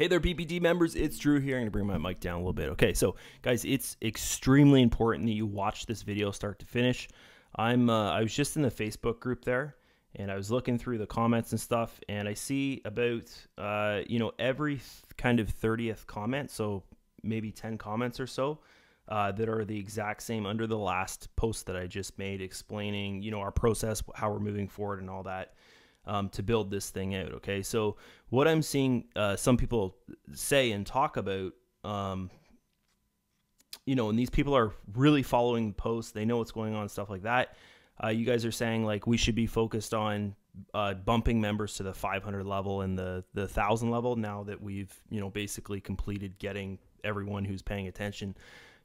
Hey there, BBD members. It's Drew here. I'm going to bring my mic down a little bit. Okay, so guys, it's extremely important that you watch this video start to finish. I was just in the Facebook group there, and I was looking through the comments and stuff, and I see about every kind of 30th comment, so maybe 10 comments or so, that are the exact same under the last post that I just made explaining, our process, how we're moving forward, and all that. To build this thing out. Okay, so what I'm seeing some people say and talk about, and these people are really following the post, they know what's going on, stuff like that. You guys are saying like we should be focused on bumping members to the 500 level and the 1,000 level now that we've basically completed getting everyone who's paying attention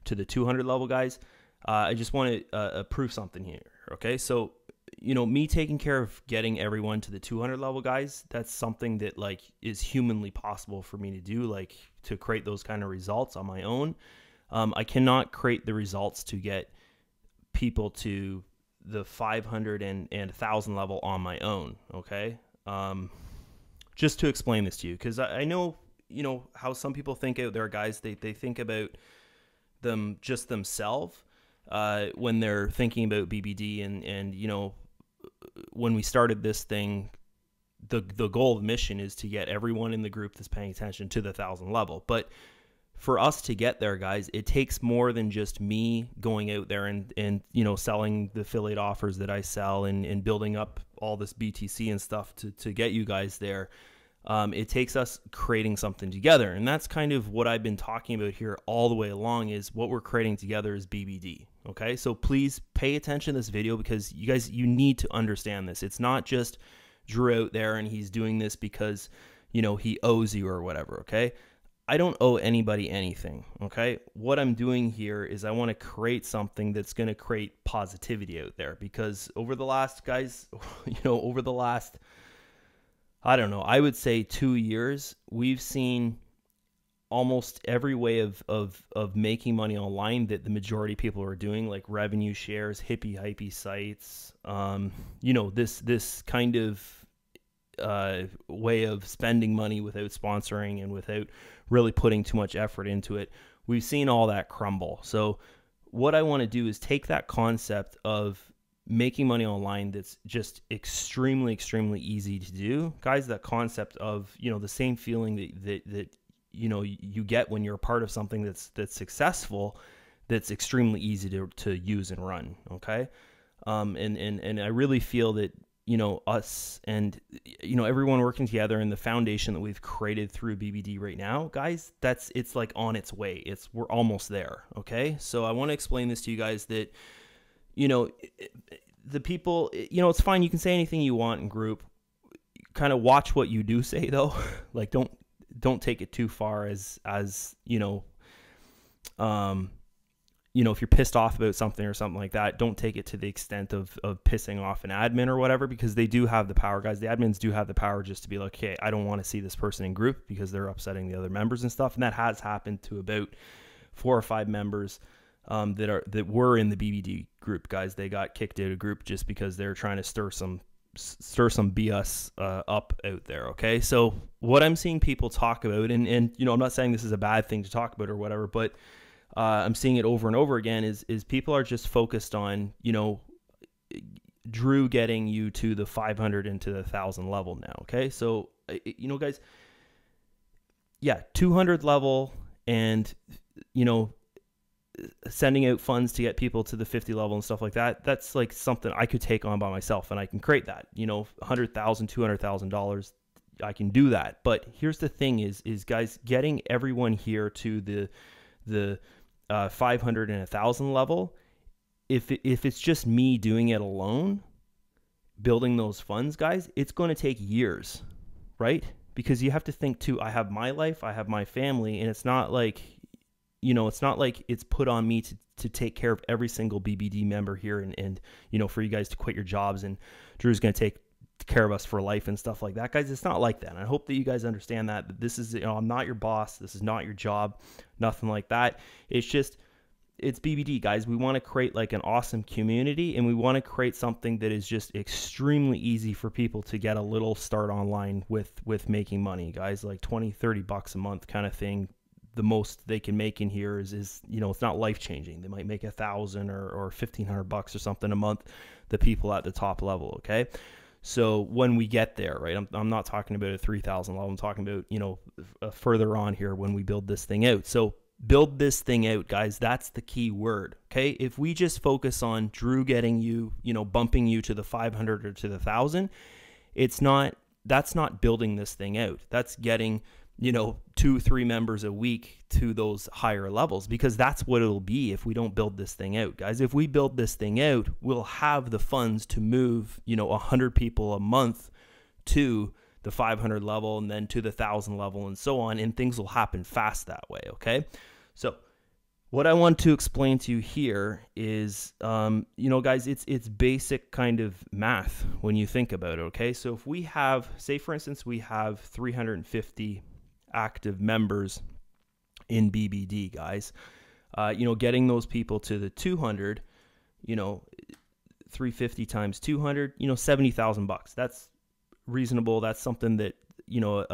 to the 200 level, guys. I just want to prove something here. Okay, so me taking care of getting everyone to the 200 level, guys, that's something that like is humanly possible for me to do, like to create those kind of results on my own. I cannot create the results to get people to the 500 and 1,000 level on my own. Okay. Just to explain this to you, because I know, how some people think out there, guys, they think about them just themselves. When they're thinking about BBD and when we started this thing, the goal of the mission is to get everyone in the group that's paying attention to the 1,000 level. But for us to get there, guys, it takes more than just me going out there and selling the affiliate offers that I sell and building up all this BTC and stuff to get you guys there. It takes us creating something together. And that's kind of what I've been talking about here all the way along, is what we're creating together is BBD. Okay, so please pay attention to this video, because you guys, you need to understand this. It's not just Drew out there and he's doing this because, he owes you or whatever. Okay, I don't owe anybody anything. Okay, what I'm doing here is I want to create something that's going to create positivity out there, because over the last, guys, over the last, I don't know, I would say 2 years, we've seen almost every way of making money online that the majority of people are doing, like revenue shares, hippie hypey sites, this kind of way of spending money without sponsoring and without really putting too much effort into it. We've seen all that crumble. So what I want to do is take that concept of making money online that's just extremely, extremely easy to do, guys, that concept of, the same feeling that you get when you're a part of something that's successful, that's extremely easy to use and run. Okay. And I really feel that, us and, everyone working together and the foundation that we've created through BBD right now, guys, it's like on its way. We're almost there. Okay. So I want to explain this to you guys that, the people, it's fine. You can say anything you want in group. Kind of watch what you do say, though. Like, don't take it too far as if you're pissed off about something or something like that, don't take it to the extent of pissing off an admin or whatever, because they do have the power, guys. The admins do have the power just to be like, hey, I don't want to see this person in group because they're upsetting the other members and stuff. And that has happened to about 4 or 5 members that were in the BBD group, guys. They got kicked out of group just because they're trying to stir some BS up out there. Okay, so what I'm seeing people talk about, and I'm not saying this is a bad thing to talk about or whatever, but I'm seeing it over and over again, is people are just focused on Drew getting you to the 500 and to the 1,000 level now. Okay, so guys, yeah, 200 level and sending out funds to get people to the 50 level and stuff like that, that's like something I could take on by myself, and I can create that, $100,000, $200,000, I can do that. But here's the thing is guys, getting everyone here to the 500 and 1,000 level, if it's just me doing it alone, building those funds, guys, it's going to take years, right? Because you have to think too, I have my life, I have my family, and it's not like it's put on me to take care of every single BBD member here and for you guys to quit your jobs and Drew's going to take care of us for life and stuff like that, guys. It's not like that. And I hope that you guys understand that this is, I'm not your boss. This is not your job, nothing like that. It's just, it's BBD, guys. We want to create like an awesome community, and we want to create something that is just extremely easy for people to get a little start online with making money, guys. Like 20, 30 bucks a month kind of thing. The most they can make in here is you know, it's not life changing. They might make 1,000 or 1,500 bucks or something a month, the people at the top level. Okay. So when we get there, right, I'm not talking about a 3,000 level. I'm talking about, you know, further on here when we build this thing out. So build this thing out, guys. That's the key word. Okay. If we just focus on Drew getting you, you know, bumping you to the 500 or to the 1,000, that's not building this thing out. That's getting, you know, 2-3 members a week to those higher levels, because that's what it'll be if we don't build this thing out, guys. If we build this thing out, we'll have the funds to move, you know, 100 people a month to the 500 level, and then to the 1,000 level, and so on, and things will happen fast that way. Okay. So what I want to explain to you here is, you know, guys, it's basic kind of math when you think about it. Okay. So if we have, say for instance, we have 350 active members in BBD, guys, you know, getting those people to the 200, you know, 350 times 200, you know, 70,000 bucks. That's reasonable. That's something that, you know,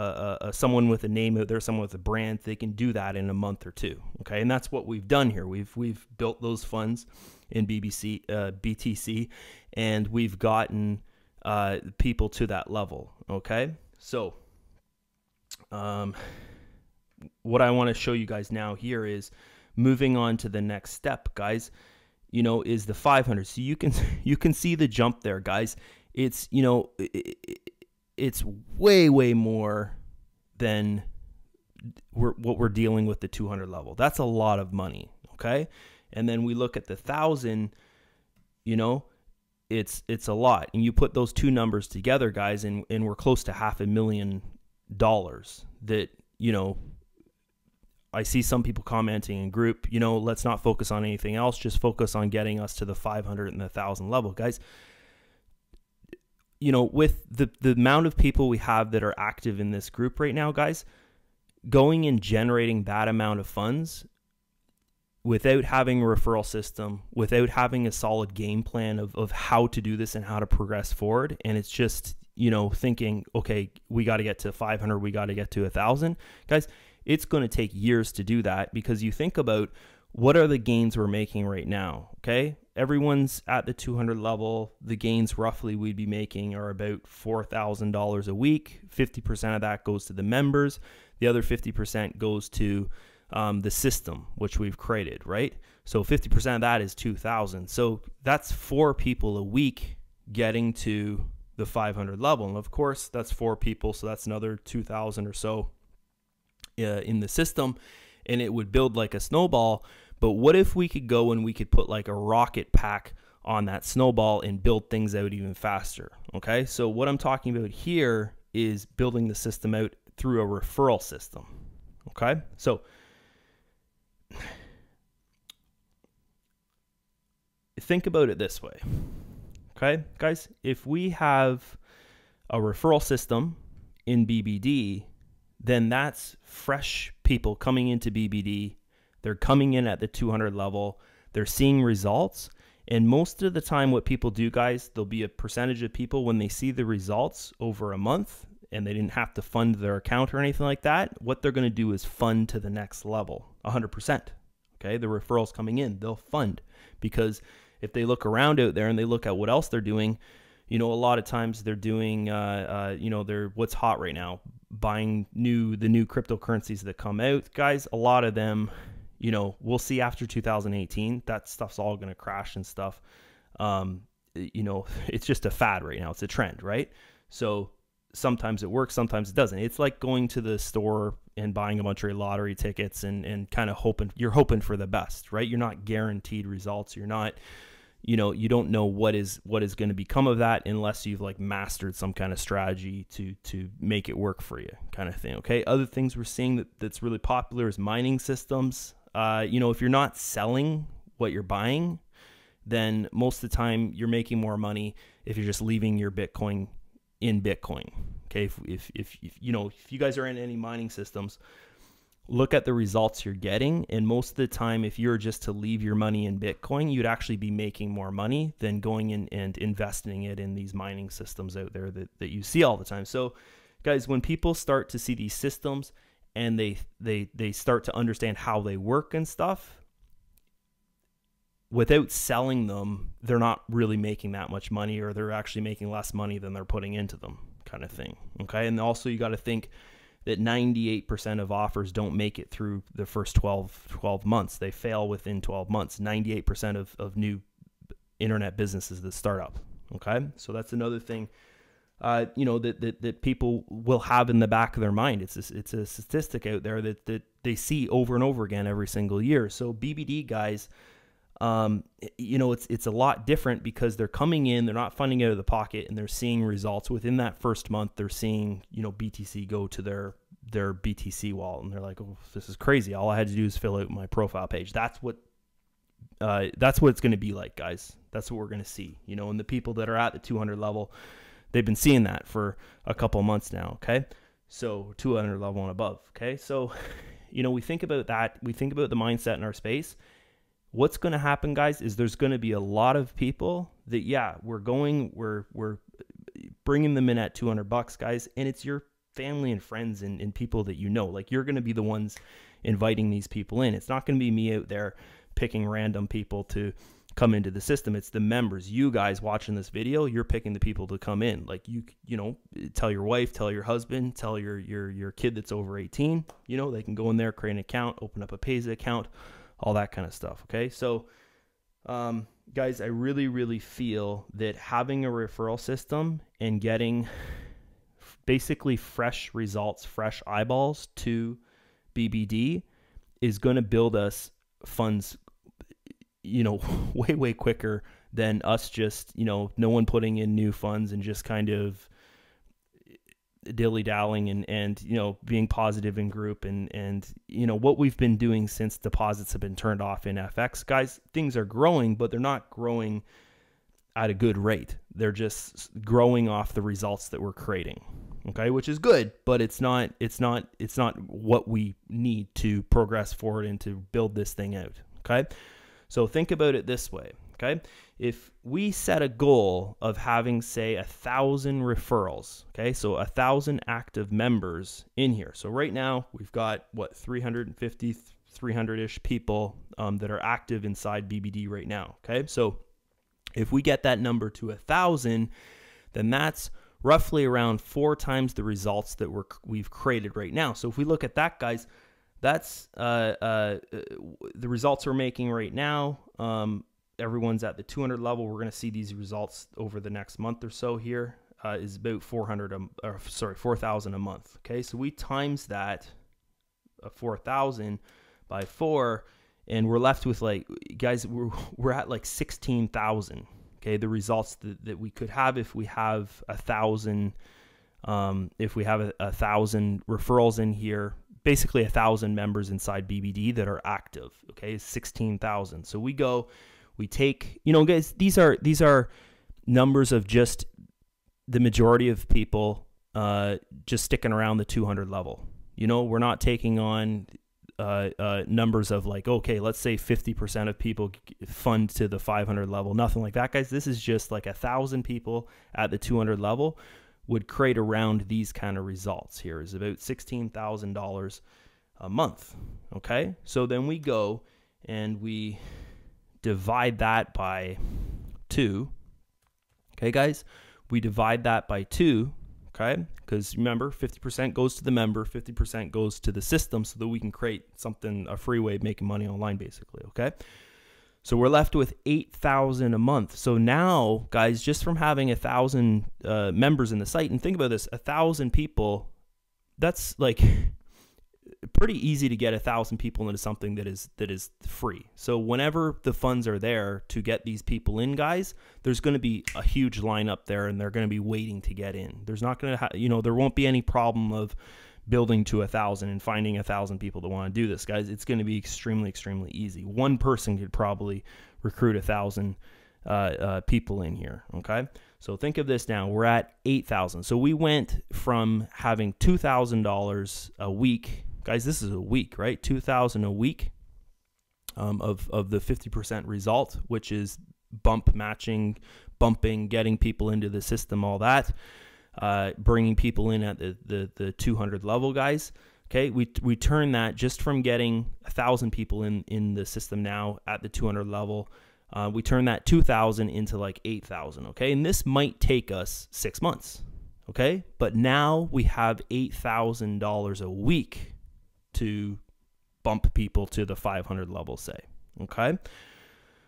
someone with a name out there, someone with a brand, they can do that in a month or two. Okay. And that's what we've done here. We've built those funds in BTC, and we've gotten people to that level. Okay. So what I want to show you guys now here is moving on to the next step, guys, you know, is the 500. So you can see the jump there, guys. It's, you know, it's way more than what we're dealing with the 200 level. That's a lot of money. Okay. And then we look at the 1,000, you know, it's a lot. And you put those two numbers together, guys, and we're close to $500,000 that, you know, I see some people commenting in group, you know, let's not focus on anything else. Just focus on getting us to the 500 and the 1,000 level, guys. You know, with the amount of people we have that are active in this group right now, guys, going and generating that amount of funds without having a referral system, without having a solid game plan of how to do this and how to progress forward, and it's just, you know, thinking, okay, we got to get to 500, we got to get to 1,000, guys, it's going to take years to do that, because you think about what are the gains we're making right now. Okay. Everyone's at the 200 level. The gains roughly we'd be making are about $4,000 a week. 50% of that goes to the members. The other 50% goes to the system, which we've created, right? So 50% of that is 2,000. So that's 4 people a week getting to the 500 level. And of course, that's 4 people. So that's another 2,000 or so in the system, and it would build like a snowball. But what if we could go and we could put like a rocket pack on that snowball and build things out even faster? Okay, so what I'm talking about here is building the system out through a referral system. Okay, so think about it this way. Okay, guys, if we have a referral system in BBD, then that's fresh people coming into BBD. They're coming in at the 200 level. They're seeing results. And most of the time what people do, guys, there'll be a percentage of people when they see the results over a month and they didn't have to fund their account or anything like that, what they're going to do is fund to the next level, 100%. Okay, the referrals coming in, they'll fund, because if they look around out there and they look at what else they're doing, you know, a lot of times they're doing, you know, they're what's hot right now, buying the new cryptocurrencies that come out, guys. A lot of them, you know, we'll see after 2018, that stuff's all going to crash and stuff. You know, it's just a fad right now. It's a trend, right? So sometimes it works, sometimes it doesn't. It's like going to the store and buying a bunch of lottery tickets and kind of you're hoping for the best, right? You're not guaranteed results. You're not, you know, you don't know what is going to become of that unless you've like mastered some kind of strategy to make it work for you, kind of thing. Okay. Other things we're seeing that's really popular is mining systems. You know, if you're not selling what you're buying, then most of the time you're making more money if you're just leaving your Bitcoin in Bitcoin. Okay. If you know, if you guys are in any mining systems, look at the results you're getting. And most of the time, if you're just to leave your money in Bitcoin, you'd actually be making more money than going in and investing it in these mining systems out there that you see all the time. So guys, when people start to see these systems and they start to understand how they work and stuff, without selling them, they're not really making that much money, or they're actually making less money than they're putting into them, kind of thing. Okay. And also you got to think that 98% of offers don't make it through the first 12 months. They fail within 12 months. 98% of new internet businesses that start up. Okay. So that's another thing, that people will have in the back of their mind. It's a statistic out there that they see over and over again every single year. So BBD guys, it's a lot different because they're coming in, they're not funding out of the pocket, and they're seeing results within that first month. They're seeing, BTC go to their BTC wallet, and they're like, oh, this is crazy. All I had to do is fill out my profile page. That's what it's going to be like, guys. That's what we're going to see, and the people that are at the 200 level, they've been seeing that for a couple months now. Okay. So 200 level and above. Okay. So, we think about that. We think about the mindset in our space. What's going to happen, guys, is there's going to be a lot of people that, we're bringing them in at $200, guys, and it's your family and friends and people that like you're going to be the ones inviting these people in. It's not going to be me out there picking random people to come into the system. It's the members. You guys watching this video, you're picking the people to come in. Like tell your wife, tell your husband, tell your kid that's over 18, they can go in there, create an account, open up a Payza account, all that kind of stuff. Okay. So, guys, I really, really feel that having a referral system and getting basically fresh results, fresh eyeballs to BBD is going to build us funds, way, way quicker than us just, no one putting in new funds and just kind of dilly-dallying and being positive in group and what we've been doing since deposits have been turned off in FX. Guys, things are growing, but they're not growing at a good rate. They're just growing off the results that we're creating. Okay, which is good, but it's not what we need to progress forward and to build this thing out. Okay, so think about it this way. Okay, if we set a goal of having, say, 1,000 referrals, okay, so 1,000 active members in here. So right now we've got 350, 300-ish people that are active inside BBD right now. Okay, so if we get that number to 1,000, then that's roughly around 4 times the results that we've created right now. So if we look at that, guys, that's the results we're making right now. Everyone's at the 200 level. We're going to see these results over the next month or so here. Is about 4,000 a month. Okay, so we times that 4,000 by 4, and we're left with, like, guys, we're at like 16,000. Okay, the results that we could have if we have 1,000, if we have 1,000 referrals in here, basically 1,000 members inside BBD that are active. Okay, 16,000. So we take, guys, these are numbers of just the majority of people just sticking around the 200 level. We're not taking on numbers of like, okay, let's say 50% of people fund to the 500 level. Nothing like that, guys. This is just like 1,000 people at the 200 level would create around these kind of results. Here is about $16,000 a month. Okay, so then we go and we divide that by 2. Okay, guys, we divide that by 2. Okay, because remember, 50% goes to the member, 50% goes to the system, so that we can create a free way of making money online, basically. Okay, so we're left with 8,000 a month. So now, guys, just from having 1,000 members in the site, and think about this, 1,000 people, that's like pretty easy to get 1,000 people into something that is free. So whenever the funds are there to get these people in, guys, there's going to be a huge line up there, and they're going to be waiting to get in. There's not going to, there won't be any problem of building to 1,000 and finding 1,000 people that want to do this, guys. It's going to be extremely, extremely easy. One person could probably recruit 1,000 people in here. Okay, so think of this now. We're at 8,000. So we went from having $2,000 a week Guys, this is a week, right? 2,000 a week of the 50% result, which is bump matching, bumping, getting people into the system, all that, bringing people in at the 200 level, guys. Okay, we turn that just from getting 1,000 people in the system now at the 200 level. We turn that 2,000 into like 8,000. Okay, and this might take us 6 months. Okay, but now we have $8,000 a week to bump people to the 500 level, say. Okay,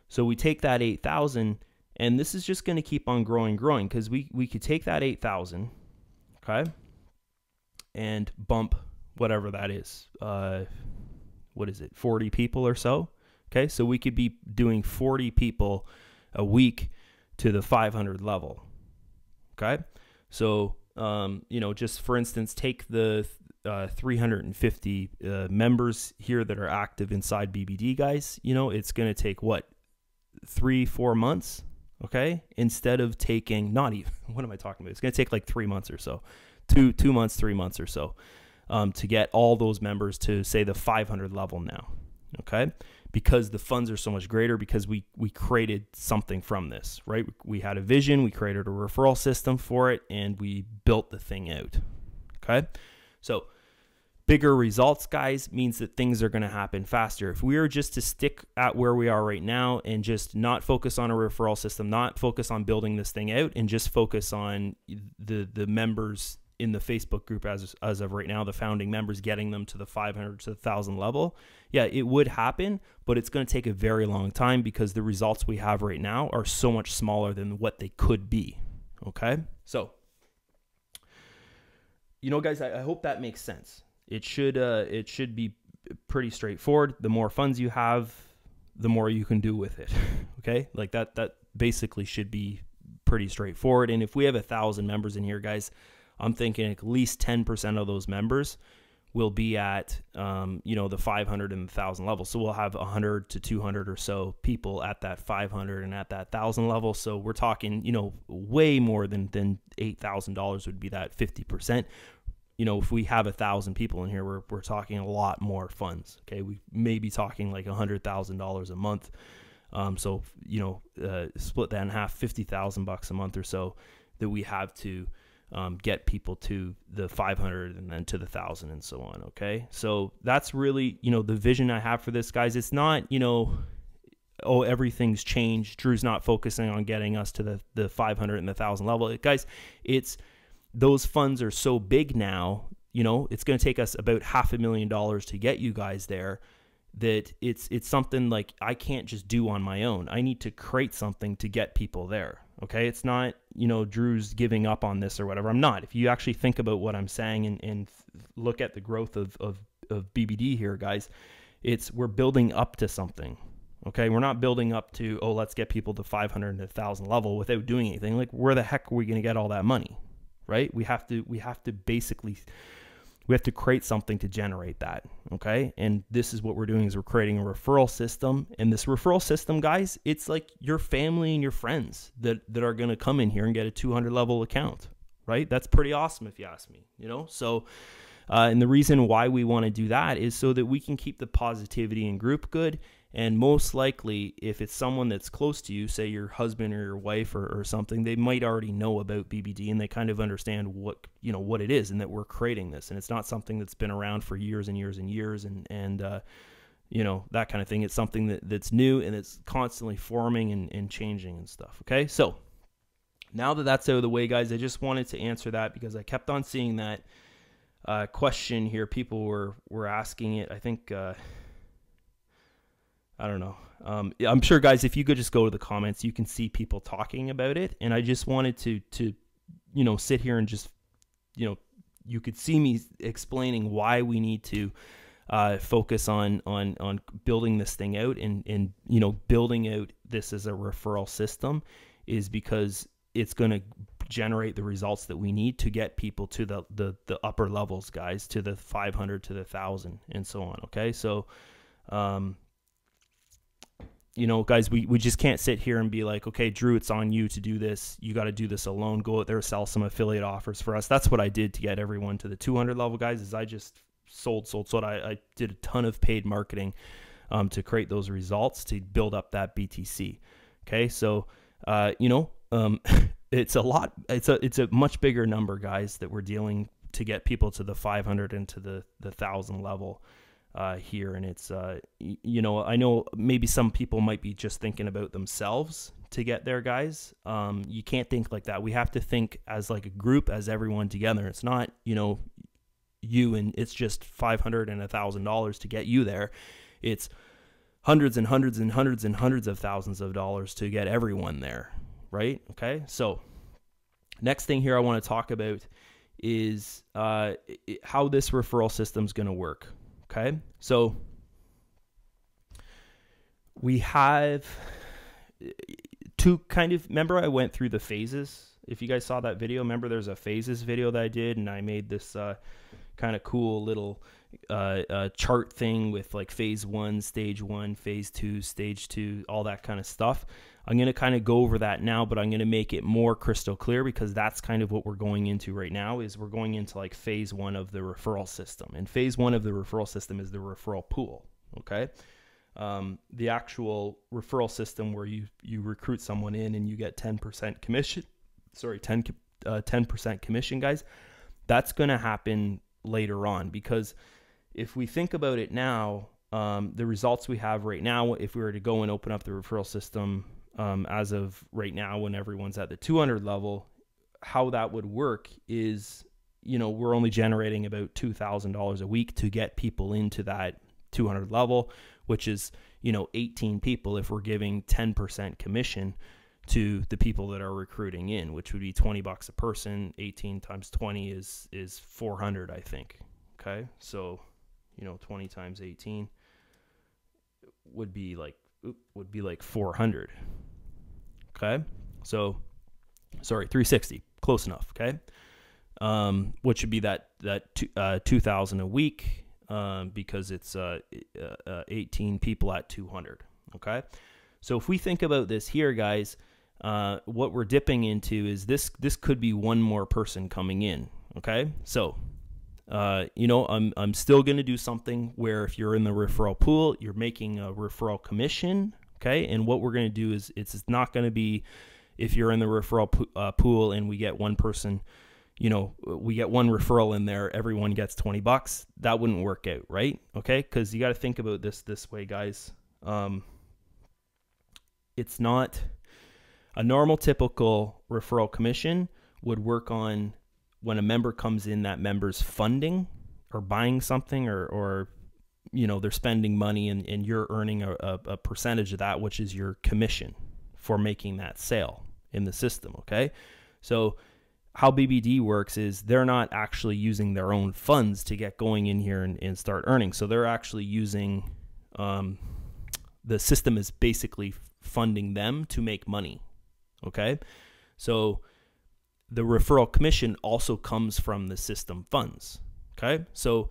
so we take that 8,000, and this is just going to keep on growing, because we could take that 8,000, okay, and bump whatever that is. What is it, 40 people or so? Okay, so we could be doing 40 people a week to the 500 level. Okay, so just for instance, take the 350 members here that are active inside BBD, guys. It's going to take what, 3-4 months, okay, instead of taking, not even, what am I talking about, it's going to take like 3 months or so, 2 months, 3 months or so, to get all those members to, say, the 500 level now, okay, because the funds are so much greater, because we created something from this, right? We had a vision, we created a referral system for it, and we built the thing out, okay? So bigger results, guys, means that things are going to happen faster. If we are just to stick at where we are right now and just not focus on a referral system, not focus on building this thing out, and just focus on the members in the Facebook group as of right now, the founding members, getting them to the 500 to the 1,000 level, yeah, it would happen, but it's going to take a very long time, because the results we have right now are so much smaller than what they could be, okay? So, guys, I hope that makes sense. It should be pretty straightforward. The more funds you have, the more you can do with it. Okay, like that basically should be pretty straightforward. And if we have 1,000 members in here, guys, I'm thinking at least 10% of those members will be at the 500 and 1,000 level. So we'll have 100 to 200 or so people at that 500 and at that 1,000 level. So we're talking way more than $8,000 would be that 50%. If we have 1,000 people in here, we're talking a lot more funds. Okay, we may be talking like $100,000 a month. So split that in half, $50,000 a month or so that we have to get people to the 500 and then to the 1,000 and so on. Okay, so that's really the vision I have for this, guys. It's not oh, everything's changed, Drew's not focusing on getting us to the 500 and the 1,000 level, guys. It's those funds are so big now, it's going to take us about $500,000 to get you guys there, that it's something like I can't just do on my own. I need to create something to get people there. Okay, it's not, Drew's giving up on this or whatever. I'm not. If you actually think about what I'm saying and look at the growth of BBD here, guys, we're building up to something. Okay, we're not building up to, oh, let's get people to 500 and 1,000 level without doing anything. Like, where the heck are we going to get all that money? Right? We have to create something to generate that. Okay. And this is what we're doing, is we're creating a referral system. And this referral system, guys, it's like your family and your friends that are going to come in here and get a 200 level account, right? That's pretty awesome if you ask me, So, and the reason why we want to do that is so that we can keep the positivity in group good. And most likely, if it's someone that's close to you, say your husband or your wife or something, they might already know about BBD, and they kind of understand what it is, and that we're creating this. And it's not something that's been around for years and years and years and that kind of thing. It's something that's new, and it's constantly forming and changing and stuff. Okay, so now that that's out of the way, guys, I just wanted to answer that, because I kept on seeing that question here. People were asking it. I think... I don't know. I'm sure, guys, if you could just go to the comments, you can see people talking about it. And I just wanted to sit here and just, you could see me explaining why we need to focus on building this thing out and building out this as a referral system, is because it's going to generate the results that we need to get people to the upper levels, guys, to the 500 to the 1,000 and so on. Okay, so guys, we just can't sit here and be like, okay, Drew, it's on you to do this. You got to do this alone. Go out there, sell some affiliate offers for us. That's what I did to get everyone to the 200 level, guys, is I just sold. I did a ton of paid marketing to create those results, to build up that BTC. Okay, so it's a much bigger number, guys, that we're dealing to get people to the 500 and to the 1,000 level here. And it's I know maybe some people might be just thinking about themselves to get there, guys. You can't think like that. We have to think as like a group, as everyone together. It's not you and it's just $500 and $1,000 to get you there. It's hundreds and hundreds and hundreds and hundreds of thousands of dollars to get everyone there, right? Okay, so next thing here I want to talk about is how this referral system is going to work. Okay, so we have two remember I went through the phases. If you guys saw that video, remember there's a phases video that I did, and I made this kind of cool little chart thing with like phase 1, stage 1, phase 2, stage 2, all that kind of stuff. I'm going to kind of go over that now, but I'm going to make it more crystal clear, because that's kind of what we're going into right now. Is we're going into like phase 1 of the referral system. And phase 1 of the referral system is the referral pool. Okay. The actual referral system where you recruit someone in and you get 10% commission, 10% commission, guys, that's going to happen later on. Because if we think about it now, the results we have right now, if we were to go and open up the referral system as of right now, when everyone's at the 200 level, how that would work is, we're only generating about $2,000 a week to get people into that 200 level, which is, 18 people if we're giving 10% commission to the people that are recruiting in, which would be $20 a person. 18 times 20 is 400, I think. Okay, so 20 times 18 would be like 400. Okay, so sorry, 360, close enough. Okay, which would be that 2,000 a week, because it's 18 people at 200. Okay, so if we think about this here, guys, what we're dipping into is this could be one more person coming in. Okay, so I'm still going to do something where if you're in the referral pool, you're making a referral commission. Okay, and what we're going to do is it's not going to be, if you're in the referral pool and we get one person, we get one referral in there, everyone gets $20. That wouldn't work out, right? Okay, because you got to think about this way, guys. It's not a normal, typical referral commission would work on when a member comes in, that member's funding or buying something, or they're spending money, and you're earning a percentage of that, which is your commission for making that sale in the system. Okay, so how BBD works is they're not actually using their own funds to get going in here and start earning. So they're actually using, the system is basically funding them to make money. Okay, so the referral commission also comes from the system funds. Okay, so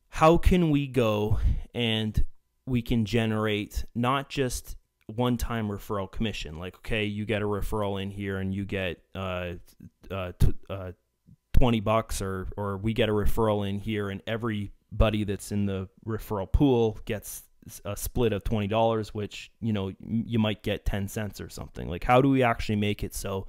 how can we go and we can generate not just one-time referral commission, like, okay, you get a referral in here and you get $20, or we get a referral in here and everybody that's in the referral pool gets a split of $20, which you might get 10 cents or something. Like, how do we actually make it so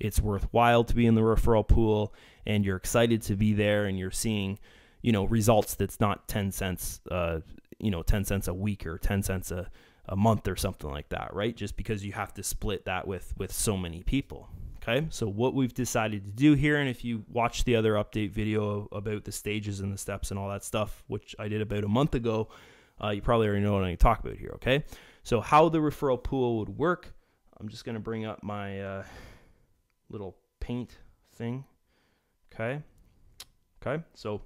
it's worthwhile to be in the referral pool and you're excited to be there and you're seeing results that's not 10 cents 10 cents a week or 10 cents a month or something like that, right? Just because you have to split that with so many people. Okay, so what we've decided to do here, and if you watch the other update video about the stages and the steps and all that stuff, which I did about a month ago, you probably already know what I'm going to talk about here. Okay, so how the referral pool would work, I'm just going to bring up my little paint thing. Okay, so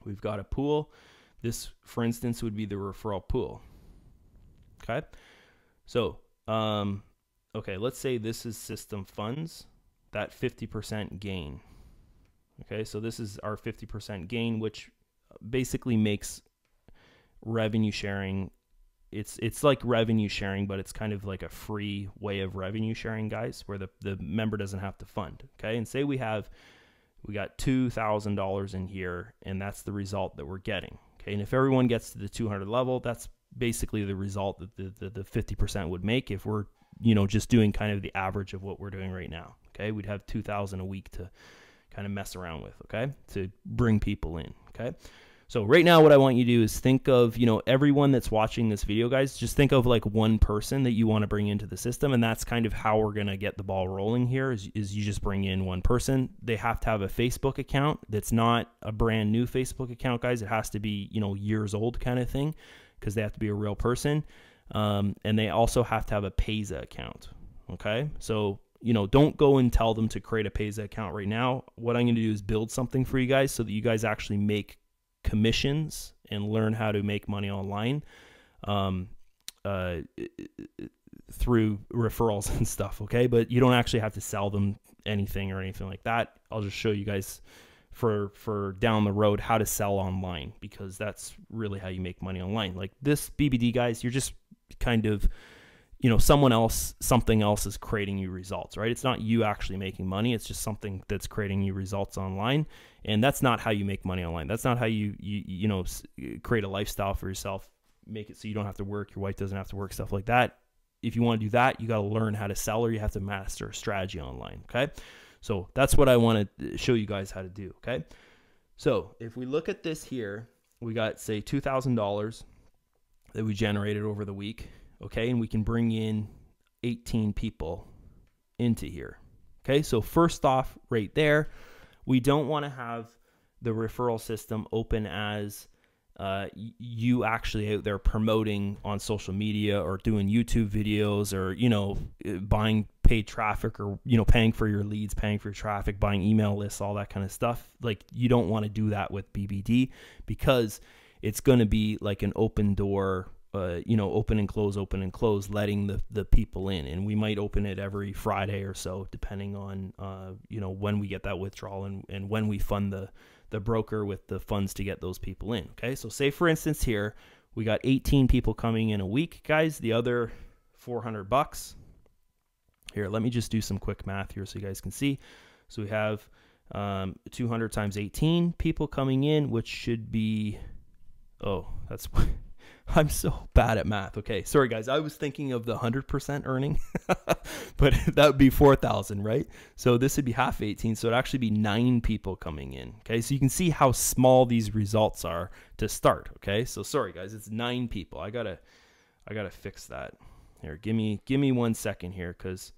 we've got a pool. This, for instance, would be the referral pool. Okay, so okay, let's say this is system funds, that 50% gain. Okay, so this is our 50% gain, which basically makes revenue sharing. It's like revenue sharing, but it's kind of like a free way of revenue sharing, guys, where the member doesn't have to fund. Okay, and say we have We got $2,000 in here, and that's the result that we're getting. Okay, and if everyone gets to the 200 level, that's basically the result that the 50% would make if we're, you know, just doing kind of the average of what we're doing right now. Okay, we'd have 2,000 a week to kind of mess around with, okay, to bring people in. Okay, so right now what I want you to do is think of, you know, everyone that's watching this video, guys, just think of like one person that you want to bring into the system, and that's kind of how we're going to get the ball rolling here is you just bring in one person. They have to have a Facebook account that's not a brand new Facebook account, guys. It has to be, you know, years old kind of thing, because they have to be a real person, and they also have to have a Payza account. Okay, so, you know, don't go and tell them to create a Payza account right now. What I'm going to do is build something for you guys so that you guys actually make commissions and learn how to make money online through referrals and stuff. Okay, but you don't actually have to sell them anything or anything like that. I'll just show you guys for down the road how to sell online, because that's really how you make money online. Like this BBD, guys, you're just kind of, you know, something else is creating you results, right? It's not you actually making money. It's just something that's creating you results online. And that's not how you make money online. That's not how you know, create a lifestyle for yourself, make it so you don't have to work, your wife doesn't have to work, stuff like that. If you want to do that, you got to learn how to sell, or you have to master a strategy online. Okay. So that's what I want to show you guys how to do. Okay. So if we look at this here, we got, say, $2,000 that we generated over the week. Okay, and we can bring in 18 people into here. Okay, so first off, right there, we don't want to have the referral system open as you actually out there promoting on social media or doing YouTube videos, or, you know, buying paid traffic, or, you know, paying for your leads, paying for your traffic, buying email lists, all that kind of stuff. Like, you don't want to do that with BBD, because it's going to be like an open door, you know, open and close, letting the people in. And we might open it every Friday or so, depending on, you know, when we get that withdrawal and when we fund the broker with the funds to get those people in. Okay, so say for instance here, we got 18 people coming in a week, guys. The other $400. Here, let me just do some quick math here so you guys can see. So we have 200 times 18 people coming in, which should be, oh, that's I'm so bad at math. Okay, sorry guys. I was thinking of the 100% earning, but that would be 4,000, right? So this would be half 18, so it'd actually be 9 people coming in. Okay, so you can see how small these results are to start. Okay, so sorry guys, it's 9 people. I gotta fix that. Here, give me 1 second here, because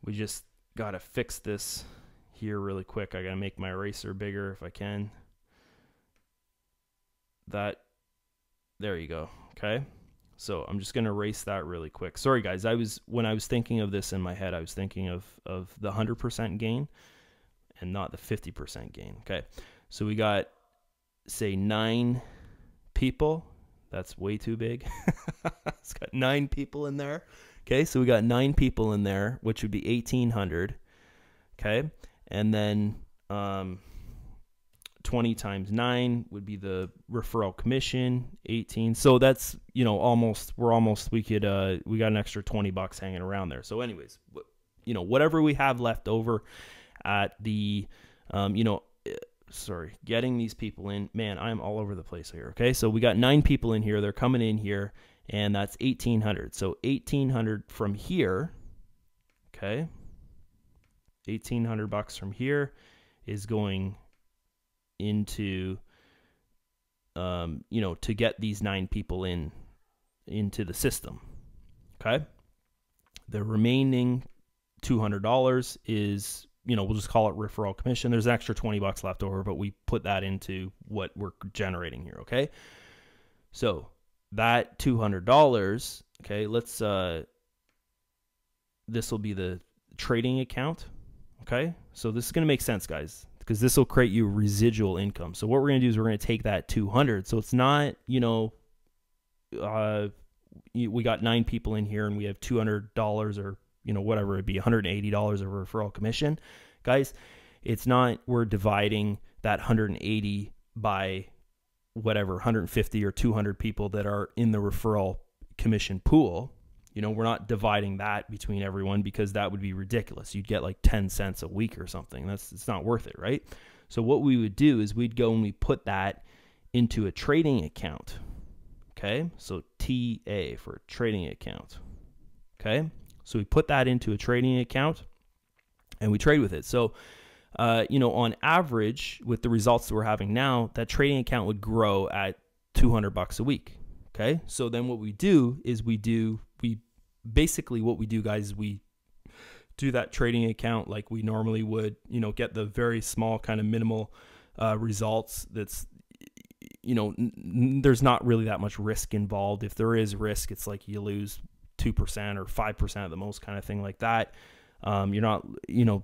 we just gotta fix this here really quick. I gotta make my eraser bigger if I can. There you go. Okay. So I'm just going to erase that really quick. Sorry guys. When I was thinking of this in my head, I was thinking of the 100% gain and not the 50% gain. Okay. So we got, say, 9 people. That's way too big. It's got 9 people in there. Okay. So we got 9 people in there, which would be 1,800. Okay. And then, 20 times 9 would be the referral commission, 18. So that's, you know, we got an extra $20 hanging around there. So anyways, you know, whatever we have left over at the, you know, getting these people in, man, I'm all over the place here. Okay. So we got 9 people in here. They're coming in here, and that's 1,800. So 1,800 from here. Okay. $1,800 from here is going into, you know, to get these 9 people into the system. Okay. The remaining $200 is, you know, we'll just call it referral commission. There's an extra $20 left over, but we put that into what we're generating here. Okay. So that $200, okay, let's, this will be the trading account. Okay. So this is going to make sense, guys, because this will create you residual income. So what we're going to do is we're going to take that 200. So it's not, you know, we got 9 people in here and we have $200, or, you know, whatever it'd be, $180 of referral commission. Guys, it's not, we're dividing that 180 by whatever, 150 or 200 people that are in the referral commission pool. You know, we're not dividing that between everyone because that would be ridiculous. You'd get like 10 cents a week or something. It's not worth it, right? So what we would do is we'd go and we put that into a trading account. Okay, so TA for trading account. Okay, so we put that into a trading account and we trade with it. So, you know, on average, with the results that we're having now, that trading account would grow at $200 a week. Okay, so then what we do is basically what we do, guys, is we do that trading account like we normally would, you know, get the very small kind of minimal results. That's, you know, there's not really that much risk involved. If there is risk, it's like you lose 2% or 5% at the most, kind of thing like that. You're not, you know,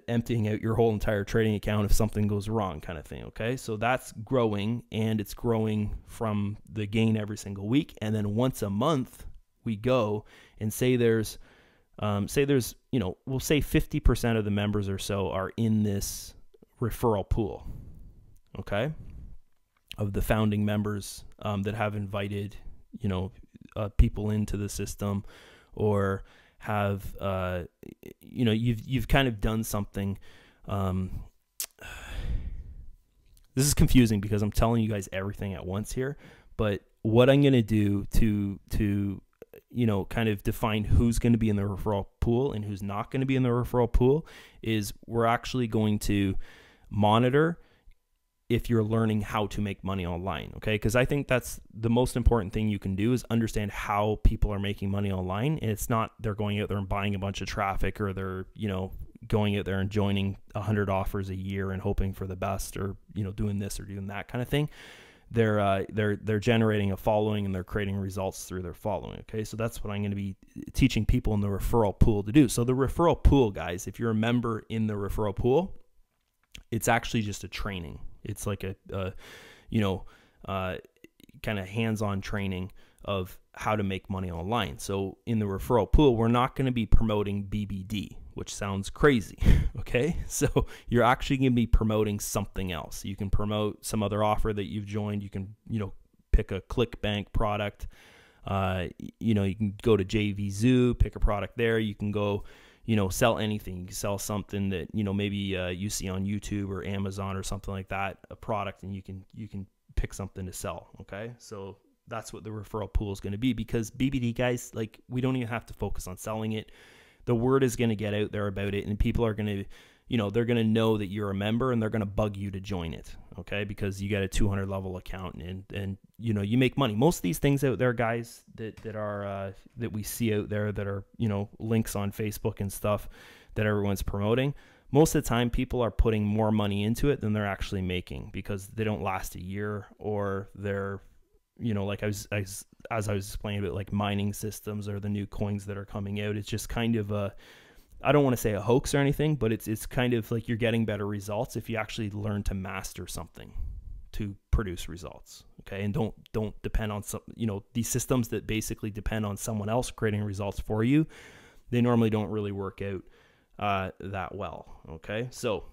emptying out your whole entire trading account if something goes wrong, kind of thing. Okay, so that's growing, and it's growing from the gain every single week. And then once a month, we go and say there's, you know, we'll say 50% of the members or so are in this referral pool. Okay, of the founding members that have invited, you know, people into the system, or have, you know, you've kind of done something. This is confusing because I'm telling you guys everything at once here, but what I'm going to do to, you know, kind of define who's going to be in the referral pool and who's not going to be in the referral pool is we're actually going to monitor if you're learning how to make money online, okay? Because I think that's the most important thing you can do, is understand how people are making money online. And it's not they're going out there and buying a bunch of traffic, or they're, you know, going out there and joining 100 offers a year and hoping for the best, or, you know, doing this or doing that kind of thing. They're generating a following, and they're creating results through their following, okay? So that's what I'm going to be teaching people in the referral pool to do. So the referral pool, guys, if you're a member in the referral pool, it's actually just a training. It's like a you know, kind of hands-on training of how to make money online. So in the referral pool, we're not going to be promoting BBD, which sounds crazy. Okay, so you're actually going to be promoting something else. You can promote some other offer that you've joined. You can, you know, pick a ClickBank product. You know, you can go to JVZoo, pick a product there. You can go, you know, sell anything. You can sell something that, you know, maybe you see on YouTube or Amazon or something like that, a product, and you can pick something to sell. Okay, so that's what the referral pool is going to be, because BBD, guys, like, we don't even have to focus on selling it. The word is going to get out there about it, and people are going to, you know, they're going to know that you're a member, and they're going to bug you to join it. Okay, because you get a 200 level account, and you know, you make money. Most of these things out there, guys, that are that we see out there, that are, you know, links on Facebook and stuff that everyone's promoting, most of the time people are putting more money into it than they're actually making, because they don't last a year, or they're, you know, like as I was explaining about, like, mining systems or the new coins that are coming out. It's just kind of a, I don't want to say a hoax or anything, but it's kind of like you're getting better results if you actually learn to master something to produce results. Okay, and don't depend on some, you know, these systems that basically depend on someone else creating results for you. They normally don't really work out that well. Okay, so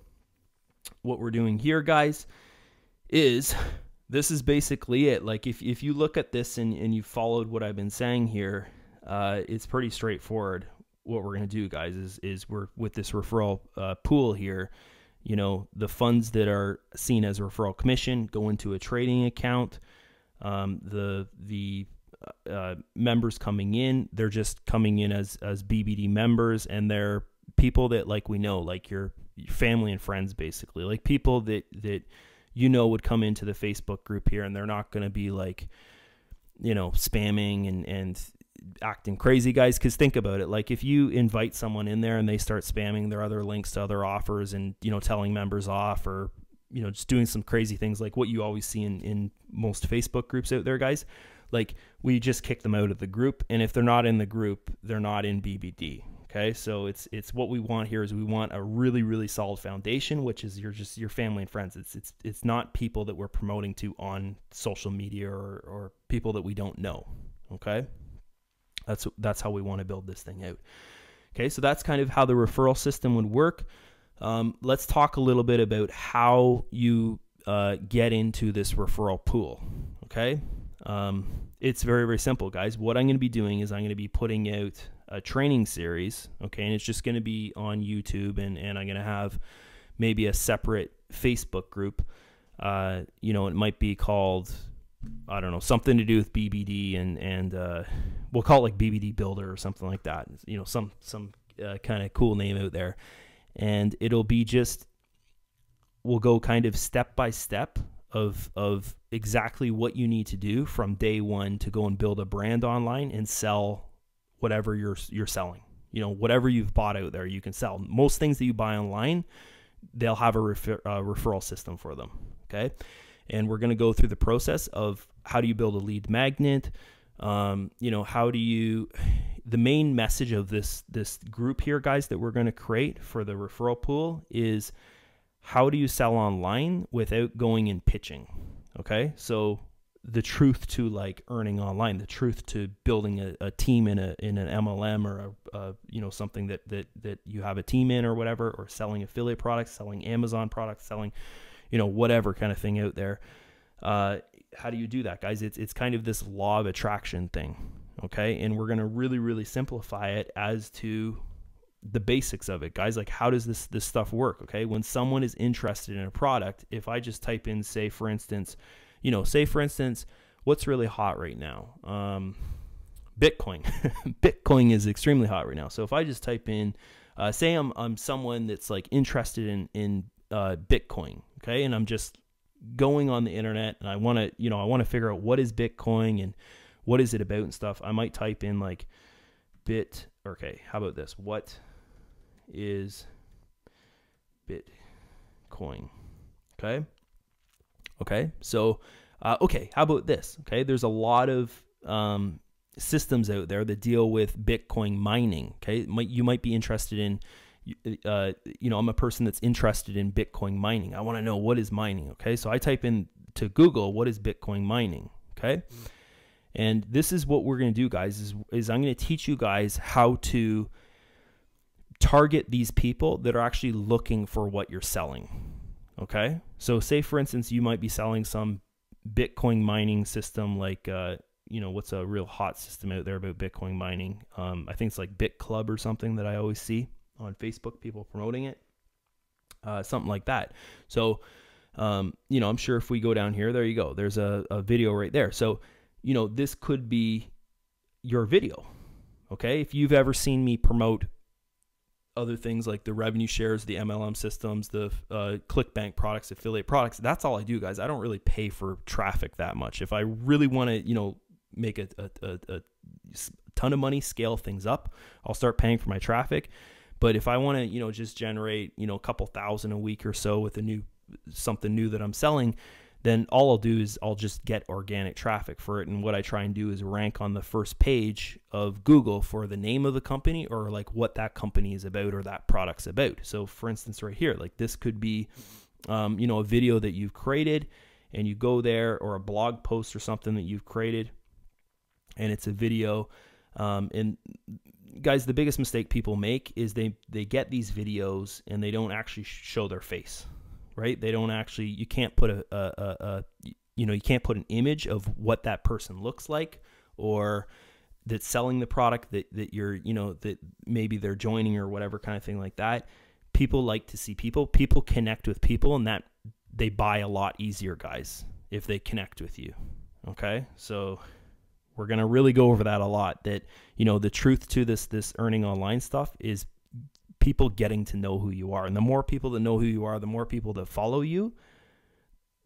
what we're doing here, guys, is this is basically it. Like, if you look at this and you followed what I've been saying here, it's pretty straightforward. What we're going to do, guys, is we're with this referral pool here, you know, the funds that are seen as a referral commission go into a trading account. The members coming in, they're just coming in as BBD members, and they're people that, like, we know, like your family and friends, basically, like people that you know would come into the Facebook group here, and they're not going to be, like, you know, spamming and acting crazy, guys. Because think about it, like, if you invite someone in there and they start spamming their other links to other offers, and, you know, telling members off, or, you know, just doing some crazy things like what you always see in most Facebook groups out there, guys, like, we just kick them out of the group. And if they're not in the group, they're not in BBD. Okay, so it's what we want here is we want a really, really solid foundation, which is your family and friends. It's not people that we're promoting to on social media, or people that we don't know. Okay, that's how we want to build this thing out. Okay, so that's kind of how the referral system would work. Let's talk a little bit about how you get into this referral pool. Okay, it's very, very simple, guys. What I'm going to be doing is I'm going to be putting out a training series, okay, and it's just going to be on YouTube, and I'm going to have maybe a separate Facebook group. You know, it might be called, I don't know, something to do with BBD, and we'll call it like BBD Builder or something like that. You know, some kind of cool name out there, and it'll be just, we'll go kind of step by step of exactly what you need to do from day one to go and build a brand online and sell whatever you're selling. You know, whatever you've bought out there, you can sell. Most things that you buy online, they'll have a referral system for them. Okay. And we're going to go through the process of how do you build a lead magnet? You know, how do you, the main message of this group here, guys, that we're going to create for the referral pool is, how do you sell online without going and pitching? Okay. So the truth to like earning online, the truth to building a team in an MLM or you know, something that you have a team in or whatever, or selling affiliate products, selling Amazon products, selling, you know, whatever kind of thing out there. How do you do that, guys? It's kind of this law of attraction thing. Okay. And we're going to really, really simplify it as to the basics of it, guys. Like, how does this stuff work? Okay. When someone is interested in a product, if I just type in, say for instance, what's really hot right now? Bitcoin. Bitcoin is extremely hot right now. So if I just type in, say I'm someone that's like interested in Bitcoin. Okay. And I'm just going on the internet and I want to figure out what is Bitcoin and what is it about and stuff. I might type in like okay, how about this? What is Bitcoin? Okay. Okay. So, okay. How about this? Okay. There's a lot of, systems out there that deal with Bitcoin mining. Okay. You might be interested in, you know, I'm a person that's interested in Bitcoin mining. I want to know, what is mining? Okay. So I type in to Google, what is Bitcoin mining? Okay. And this is what we're going to do, guys, is I'm going to teach you guys how to target these people that are actually looking for what you're selling. Okay. So say for instance, you might be selling some Bitcoin mining system, like, you know, what's a real hot system out there about Bitcoin mining? I think it's like BitClub or something that I always see on Facebook, people promoting it, something like that. So, you know, I'm sure if we go down here, there you go. There's a video right there. So, you know, this could be your video. Okay. If you've ever seen me promote other things like the revenue shares, the MLM systems, the ClickBank products, affiliate products, that's all I do, guys. I don't really pay for traffic that much. If I really want to, you know, make a ton of money, scale things up, I'll start paying for my traffic. But if I want to, you know, just generate, you know, a couple thousand a week or so with something new that I'm selling, then all I'll do is I'll just get organic traffic for it. And what I try and do is rank on the first page of Google for the name of the company, or like what that company is about or that product's about. So for instance, right here, like this could be, you know, a video that you've created and you go there, or a blog post or something that you've created and it's a video. And guys, the biggest mistake people make is they get these videos and they don't actually show their face. Right? They don't actually, you can't put you can't put an image of what that person looks like, or that's selling the product that you're, you know, that maybe they're joining or whatever kind of thing like that. People like to see people connect with people, and that they buy a lot easier, guys, if they connect with you. Okay. So we're going to really go over that a lot, that, you know, the truth to this earning online stuff is people getting to know who you are. And the more people that know who you are, the more people that follow you,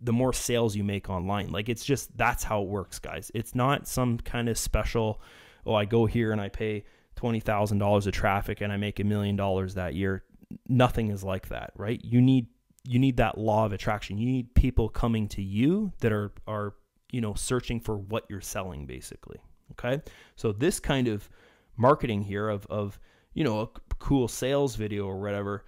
the more sales you make online. Like, it's just, that's how it works, guys. It's not some kind of special, oh, I go here and I pay $20,000 of traffic and I make $1 million that year. Nothing is like that, right? You need that law of attraction. You need people coming to you that are, you know, searching for what you're selling, basically. Okay. So this kind of marketing here of, you know, a cool sales video or whatever,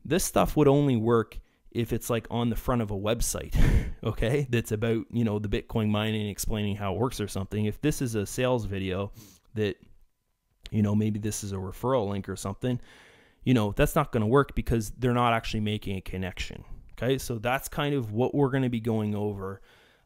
this stuff would only work if it's like on the front of a website, okay, that's about, you know, the Bitcoin mining, explaining how it works or something. If this is a sales video that, you know, maybe this is a referral link or something, you know, that's not going to work because they're not actually making a connection. Okay. So that's kind of what we're going to be going over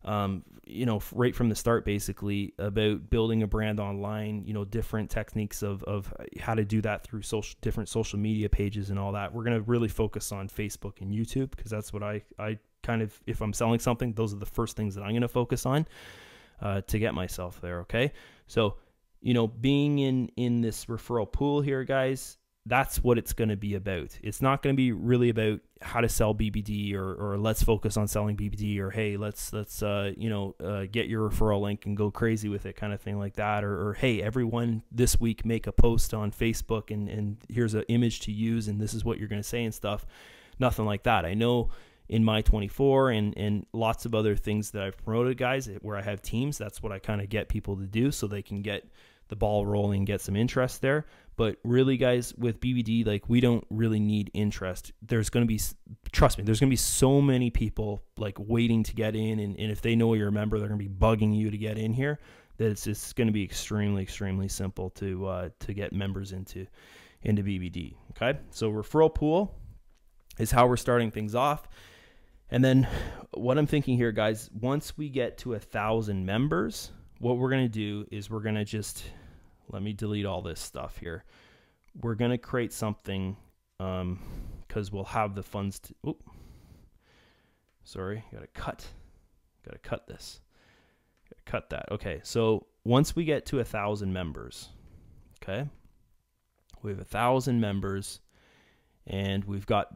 you know, right from the start, basically about building a brand online, you know, different techniques of how to do that through different social media pages and all that. We're going to really focus on Facebook and YouTube, because that's what I kind of, if I'm selling something, those are the first things that I'm going to focus on to get myself there. Okay. So, you know, being in this referral pool here, guys, that's what it's going to be about. It's not going to be really about how to sell BBD or let's focus on selling BBD, or hey, let's you know, get your referral link and go crazy with it, kind of thing like that, or hey, everyone this week make a post on Facebook and here's an image to use and this is what you're going to say and stuff. Nothing like that. I know in my 24 and lots of other things that I've promoted, guys, where I have teams, that's what I kind of get people to do so they can get the ball rolling, get some interest there. But really, guys, with BBD, like, we don't really need interest. There's going to be, trust me, there's going to be so many people like waiting to get in. And if they know you're a member, they're going to be bugging you to get in here, that it's going to be extremely, extremely simple to get members into BBD. Okay. So referral pool is how we're starting things off. And then what I'm thinking here, guys, once we get to 1,000 members, what we're going to do is we're going to just, let me delete all this stuff here. We're going to create something because we'll have the funds to, oh, sorry, got to cut this. Got to cut that. Okay, so once we get to 1,000 members, okay, we have 1,000 members and we've got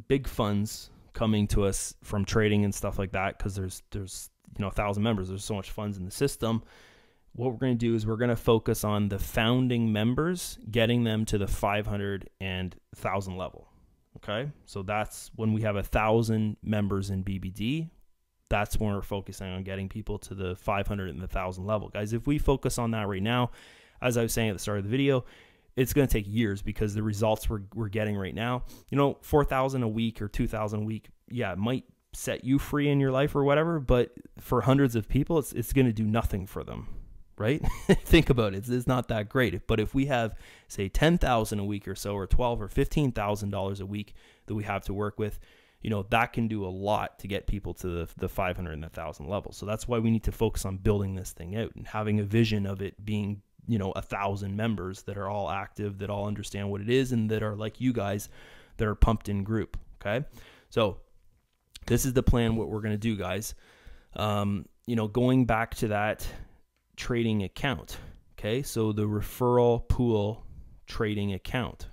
big funds coming to us from trading and stuff like that, because there's you know, 1,000 members, there's so much funds in the system. What we're going to do is we're going to focus on the founding members, getting them to the 500 and 1,000 level. Okay, so that's when we have 1,000 members in BBD. That's when we're focusing on getting people to the 500 and the 1,000 level, guys. If we focus on that right now, as I was saying at the start of the video, it's going to take years, because the results we're getting right now, you know, 4,000 a week or 2,000 a week, yeah, it might set you free in your life or whatever, but for hundreds of people, it's going to do nothing for them, right? Think about it. It's not that great. But if we have, say, 10,000 a week or so, or 12 or $15,000 a week that we have to work with, you know, that can do a lot to get people to the 500 and 1,000 level. So that's why we need to focus on building this thing out and having a vision of it being, you know, 1,000 members that are all active, that all understand what it is, and that are like you guys, that are pumped in group. Okay. So this is the plan, what we're going to do, guys. You know, going back to that trading account. Okay. So the referral pool trading account.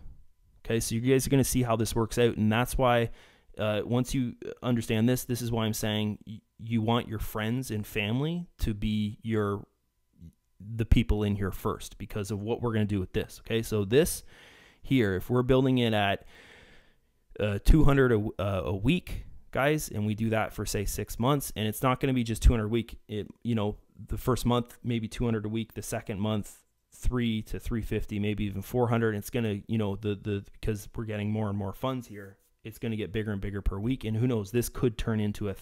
Okay. So you guys are going to see how this works out. And that's why, once you understand this, this is why I'm saying you want your friends and family to be the people in here first, because of what we're going to do with this. Okay. So this here, if we're building it at 200 a week, guys, and we do that for, say, 6 months, and it's not going to be just 200 a week. You know, the first month, maybe 200 a week, the second month, 300 to 350, maybe even 400. It's going to, you know, because we're getting more and more funds here, it's going to get bigger and bigger per week. And who knows, this could turn into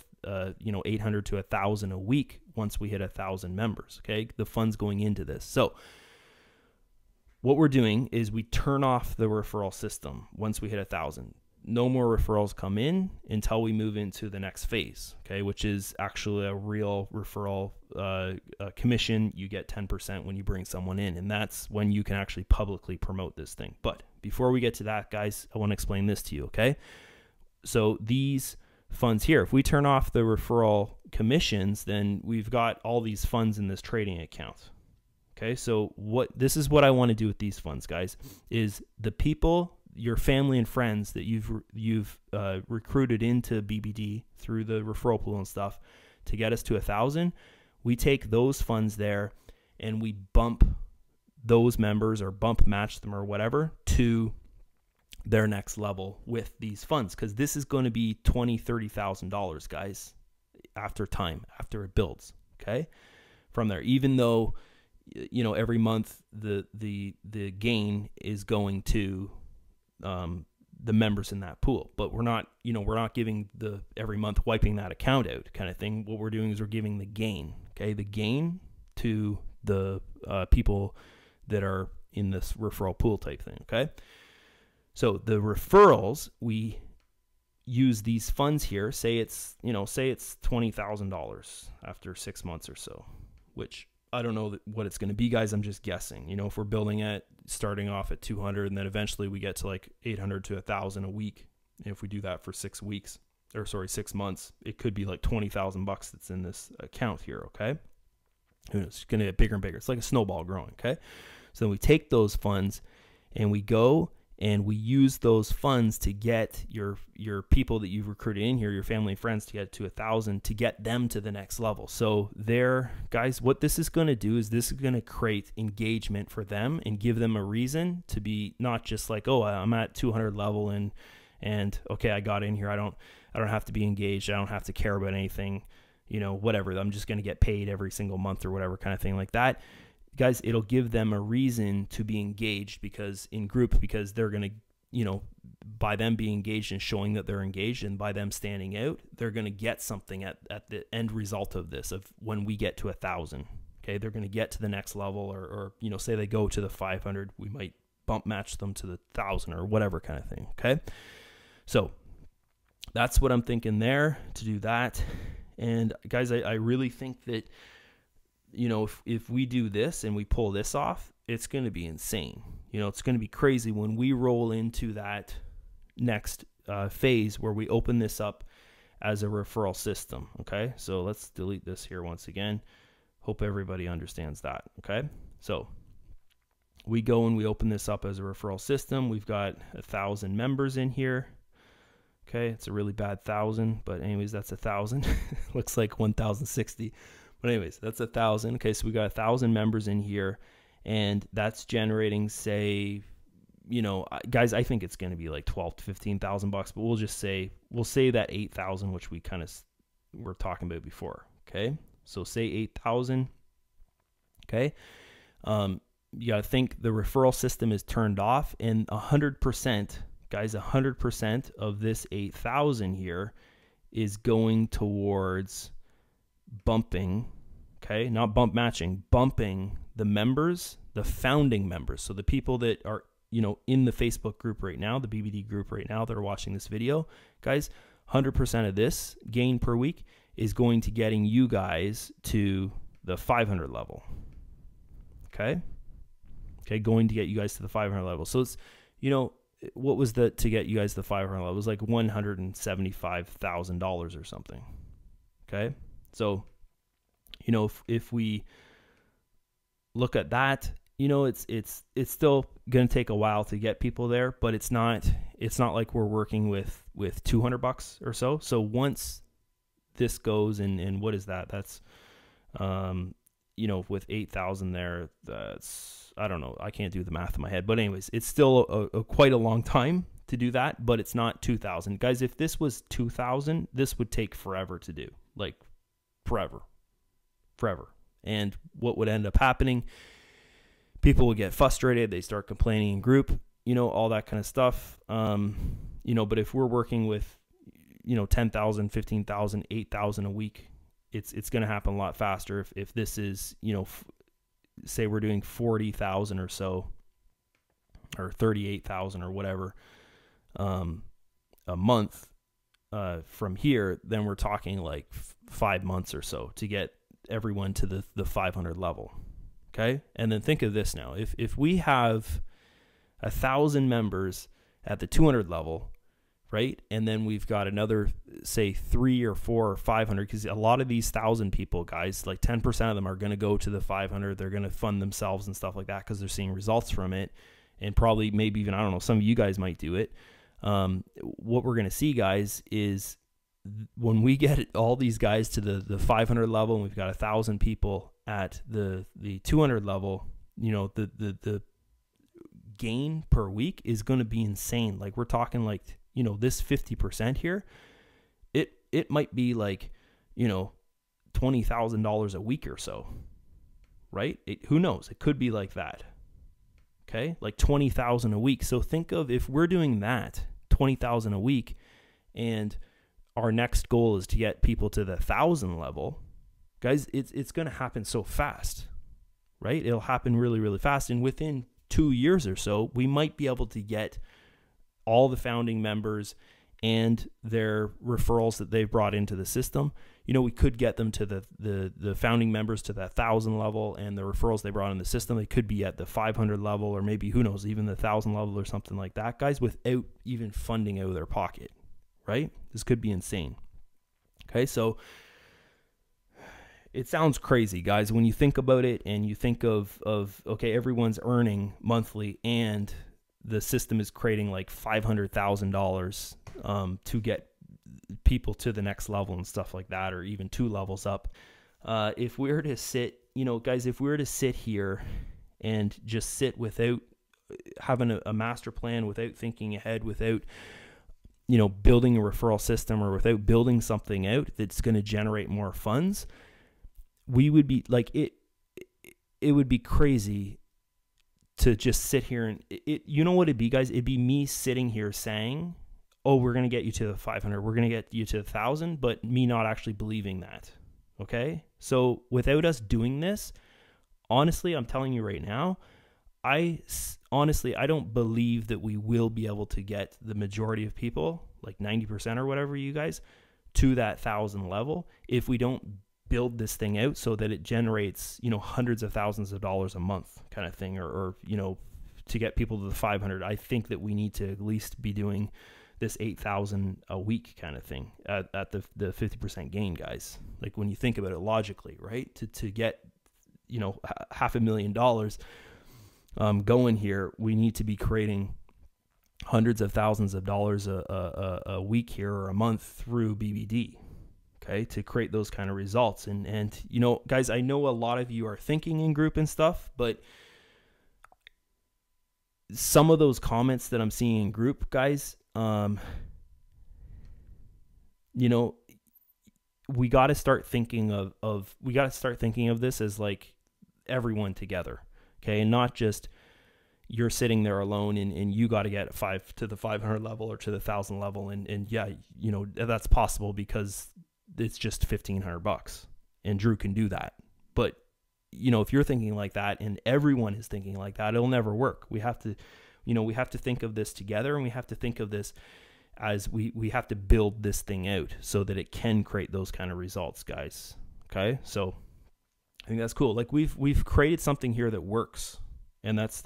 you know, 800 to 1,000 a week once we hit 1,000 members. Okay. The funds going into this. So what we're doing is we turn off the referral system once we hit 1,000. No more referrals come in until we move into the next phase, okay, which is actually a real referral commission. You get 10% when you bring someone in, and that's when you can actually publicly promote this thing. But before we get to that, guys, I want to explain this to you, okay? So these funds here, if we turn off the referral commissions, then we've got all these funds in this trading account. Okay, so this is what I want to do with these funds, guys, is the people, your family and friends that you've recruited into BBD through the referral pool and stuff to get us to 1,000. We take those funds there and we bump those members or bump match them or whatever to their next level with these funds, because this is going to be $20,000, $30,000, guys, after it builds. Okay, from there, even though, you know, every month the gain is going to the members in that pool, but we're not giving every month wiping that account out kind of thing. What we're doing is we're giving the gain, okay, the gain to the people that are in this referral pool type thing. Okay, so the referrals, we use these funds here, say it's $20,000 after 6 months or so, which I don't know what it's going to be, guys. I'm just guessing. If we're building at starting off at 200 and then eventually we get to like 800 to 1,000 a week. If we do that for 6 months, it could be like 20,000 bucks that's in this account here. Okay. It's going to get bigger and bigger. It's like a snowball growing. Okay. So then we take those funds and we go and we use those funds to get your people that you've recruited in here, your family and friends, to get to 1,000, to get them to the next level. So there, guys, what this is going to do is this is going to create engagement for them and give them a reason to be not just like, oh, I'm at 200 level and okay, I got in here. I don't have to be engaged. I don't have to care about anything, whatever. I'm just going to get paid every single month or whatever kind of thing like that. Guys, it'll give them a reason to be engaged because they're going to, by them being engaged and showing that they're engaged and by them standing out, they're going to get something at the end result of this, of when we get to 1,000. Okay. They're going to get to the next level or say they go to the 500, we might bump match them to the 1,000 or whatever kind of thing. Okay. So that's what I'm thinking there to do that. And guys, I really think that, if we do this and we pull this off, it's going to be insane. It's going to be crazy when we roll into that next phase where we open this up as a referral system. Okay. So let's delete this here once again. Hope everybody understands that. Okay. So we go and we open this up as a referral system. We've got 1,000 members in here. Okay. It's a really bad 1,000, but anyways, that's 1,000. Looks like 1,060. But anyways, that's 1,000. Okay, so we got 1,000 members in here, and that's generating, say, guys, I think it's going to be like 12 to 15,000 bucks, but we'll say that 8,000, which we kind of were talking about before. Okay, so say 8,000. Okay, you got to think the referral system is turned off, and 100%, guys, 100% of this 8,000 here is going towards bumping, okay, not bump matching, bumping the members, the founding members. So the people that are, in the Facebook group right now, the BBD group right now that are watching this video, guys, 100% of this gain per week is going to getting you guys to the 500 level. Okay. Okay. Going to get you guys to the 500 level. So it's, what was to get you guys to the 500 level? It was like $175,000 or something. Okay. So, if we look at that, it's still going to take a while to get people there, but it's not like we're working with $200 or so. So once this goes and what is that? That's, with 8,000 there, that's, I don't know. I can't do the math in my head, but anyways, it's still quite a long time to do that, but it's not 2,000. Guys, if this was 2,000, this would take forever to do, like forever. And what would end up happening, people would get frustrated. They start complaining in group, all that kind of stuff. But if we're working with, 10,000, 15,000, 8,000 a week, it's going to happen a lot faster. If this is, say we're doing 40,000 or so, or 38,000 or whatever, a month, from here, then we're talking like 5 months or so to get everyone to the 500 level. Okay. And then think of this now, if we have 1,000 members at the 200 level, right? And then we've got another, say 3 or 4 or 500, because a lot of these 1,000 people, guys, like 10% of them are going to go to the 500. They're going to fund themselves and stuff like that because they're seeing results from it. And probably maybe even, I don't know, some of you guys might do it. What we're going to see, guys, is when we get all these guys to the 500 level and we've got 1,000 people at the 200 level, the gain per week is going to be insane. Like we're talking like, this 50% here, it might be like, $20,000 a week or so, right? Who knows? It could be like that. Okay. Like 20,000 a week. So think of, if we're doing that 20,000 a week and our next goal is to get people to the 1,000 level, guys, it's going to happen so fast, right? It'll happen really, really fast. And within 2 years or so, we might be able to get all the founding members and their referrals that they've brought into the system, you know, we could get them to the founding members to that 1,000 level, and the referrals they brought in the system, they could be at the 500 level, or maybe, who knows, even the 1,000 level or something like that, guys, without even funding out of their pocket, right? This could be insane. Okay, so it sounds crazy, guys, when you think about it, and you think of okay, everyone's earning monthly, and the system is creating like $500,000 to get people to the next level and stuff like that, or even 2 levels up. If we were to sit, you know, guys, if we were to sit here and just sit without having a master plan, without thinking ahead, without, you know, building a referral system, or without building something out that's going to generate more funds, we would be like, it would be crazy to just sit here and you know what it'd be, guys? It'd be me sitting here saying, oh, we're going to get you to the 500, we're going to get you to 1,000, but me not actually believing that. Okay. So without us doing this, honestly, I'm telling you right now, I don't believe that we will be able to get the majority of people, like 90% or whatever, you guys, to that 1,000 level if we don't build this thing out so that it generates, you know, hundreds of thousands of dollars a month kind of thing, or you know, to get people to the 500. I think that we need to at least be doing this 8,000 a week kind of thing at the 50% gain, guys. Like, when you think about it logically, right? To get, you know, $500,000 going here, we need to be creating hundreds of thousands of dollars a week here, or a month, through BBD. Okay, to create those kind of results. And you know, guys, I know a lot of you are thinking in group and stuff, but some of those comments that I'm seeing in group, guys, you know, we got to start thinking of this as like everyone together. Okay, and not just you're sitting there alone and you got to get to the 500 level or to the 1,000 level, and yeah, you know, that's possible because it's just $1,500 and Drew can do that. But you know, if you're thinking like that and everyone is thinking like that, it'll never work. We have to, you know, we have to think of this together, and we have to think of this as we have to build this thing out so that it can create those kind of results, guys. Okay, so I think that's cool. Like, we've created something here that works, and that's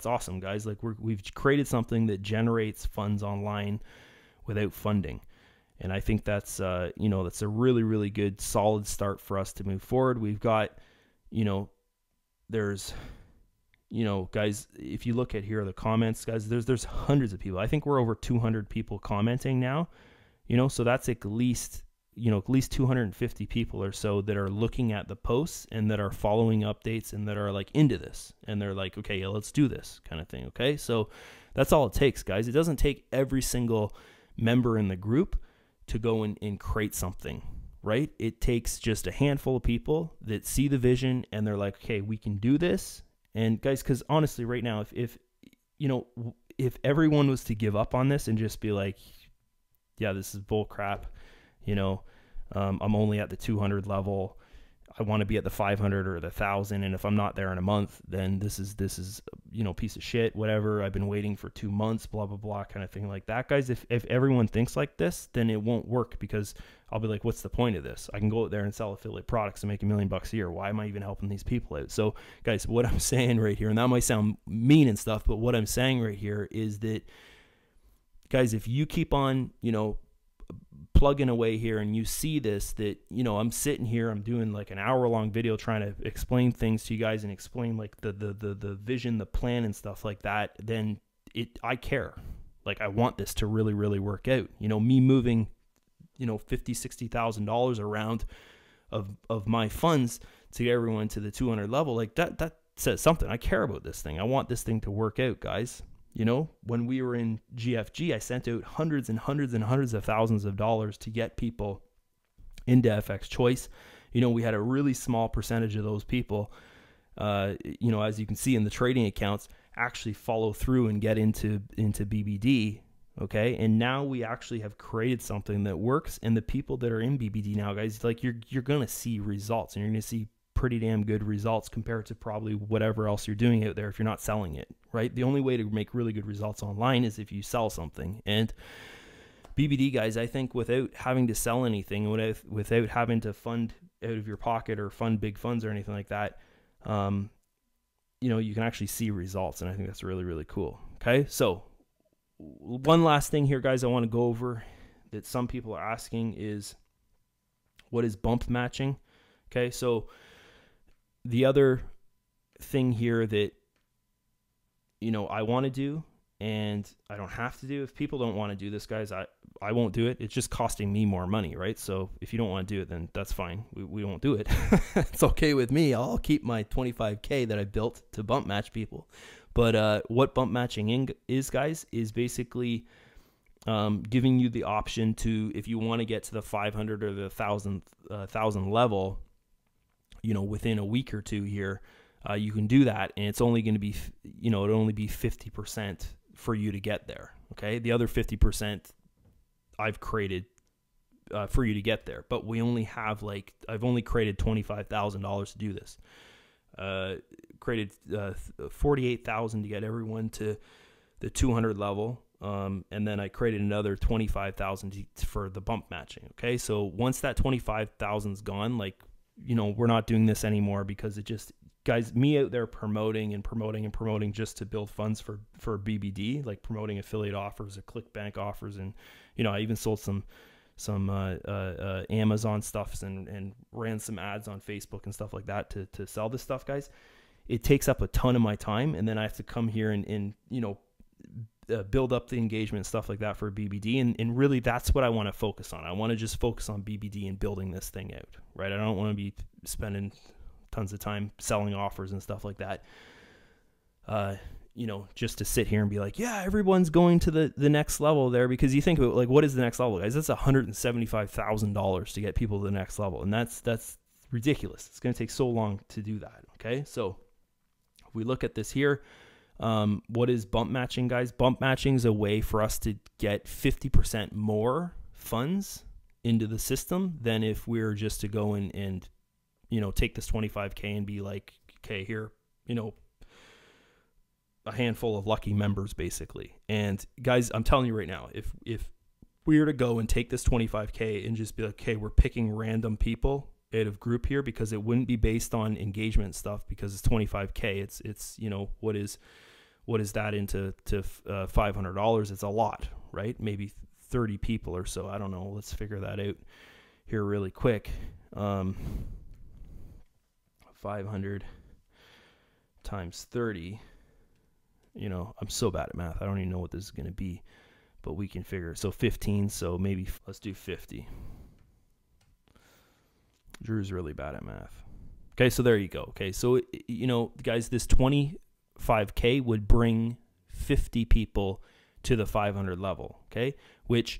awesome, guys. Like, we've created something that generates funds online without funding. And I think that's, you know, that's a really, really good, solid start for us to move forward. We've got, you know, there's, you know, guys, if you look at here, the comments, guys, there's hundreds of people. I think we're over 200 people commenting now, you know, so that's at least, you know, at least 250 people or so that are looking at the posts and that are following updates and that are like into this. And they're like, okay, yeah, let's do this kind of thing. Okay. So that's all it takes, guys. It doesn't take every single member in the group to go and create something, right? It takes just a handful of people that see the vision and they're like, okay, we can do this. And guys, because honestly, right now, if you know, if everyone was to give up on this and just be like, yeah, this is bull crap, you know, I'm only at the 200 level, I want to be at the 500 or the 1,000, and if I'm not there in a month, then this is you know, piece of shit, whatever, I've been waiting for 2 months, blah blah blah, kind of thing like that, guys. If everyone thinks like this, then it won't work, because I'll be like, what's the point of this? I can go out there and sell affiliate products and make $1 million a year. Why am I even helping these people out? So guys, what I'm saying right here, and that might sound mean and stuff, but what I'm saying right here is that, guys, if you keep on, you know, plugging away here and you see this, that, you know, I'm sitting here, I'm doing like an hour-long video trying to explain things to you guys and explain like the vision, the plan and stuff like that, then I care. Like, I want this to really, really work out. You know, me moving, you know, $50,000-$60,000 around of my funds to get everyone to the 200 level, like that says something. I care about this thing. I want this thing to work out, guys. You know, when we were in GFG, I sent out hundreds and hundreds and hundreds of thousands of dollars to get people into FX Choice. You know, we had a really small percentage of those people, you know, as you can see in the trading accounts, actually follow through and get into BBD. Okay. And now we actually have created something that works. And the people that are in BBD now, guys, like you're going to see results, and you're going to see pretty damn good results compared to probably whatever else you're doing out there if you're not selling it, right? The only way to make really good results online is if you sell something. And BBD, guys, I think without having to sell anything, without having to fund out of your pocket or fund big funds or anything like that, you know, you can actually see results. And I think that's really, really cool. Okay. So one last thing here, guys, I want to go over that some people are asking is, what is bump matching? Okay. So the other thing here that, you know, I want to do, and I don't have to do. If people don't want to do this, guys, I won't do it. It's just costing me more money, right? So if you don't want to do it, then that's fine. We won't do it. It's okay with me. I'll keep my 25K that I built to bump match people. But what bump matching is, guys, is basically giving you the option to, if you want to get to the 500 or the 1,000 level, you know, within a week or two here, you can do that, and it's only going to be, you know, it'll only be 50% for you to get there. Okay, the other 50% I've created for you to get there, but we only have I've only created $25,000 to do this. Created 48,000 to get everyone to the 200 level, and then I created another 25,000 for the bump matching. Okay, so once that 25,000's gone, like, you know, we're not doing this anymore because it just, guys, me out there promoting just to build funds for BBD, like promoting affiliate offers or ClickBank offers. And, you know, I even sold some Amazon stuffs and ran some ads on Facebook and stuff like that to sell this stuff, guys. It takes up a ton of my time. And then I have to come here and you know, build up the engagement and stuff like that for BBD. And really that's what I want to focus on. I want to just focus on BBD and building this thing out, right? I don't want to be spending tons of time selling offers and stuff like that, you know, just to sit here and be like, yeah, everyone's going to the next level there. Because you think about, like, what is the next level, guys? That's $175,000 to get people to the next level. And that's ridiculous. It's going to take so long to do that. Okay. So if we look at this here, what is bump matching, guys? Bump matching is a way for us to get 50% more funds into the system than if we were just to go in and, you know, take this 25K and be like, okay, here, you know, a handful of lucky members basically. And guys, I'm telling you right now, if we were to go and take this 25K and just be like, okay, we're picking random people out of group here, because it wouldn't be based on engagement stuff, because it's 25K. It's, you know, what is that into $500? It's a lot, right? Maybe 30 people or so. I don't know. Let's figure that out here really quick. 500 times 30, you know, I'm so bad at math. I don't even know what this is going to be, but we can figure it. So 15, so maybe let's do 50. Drew's really bad at math. Okay, so there you go. Okay, so, you know, guys, this 25K would bring 50 people to the 500 level, okay, which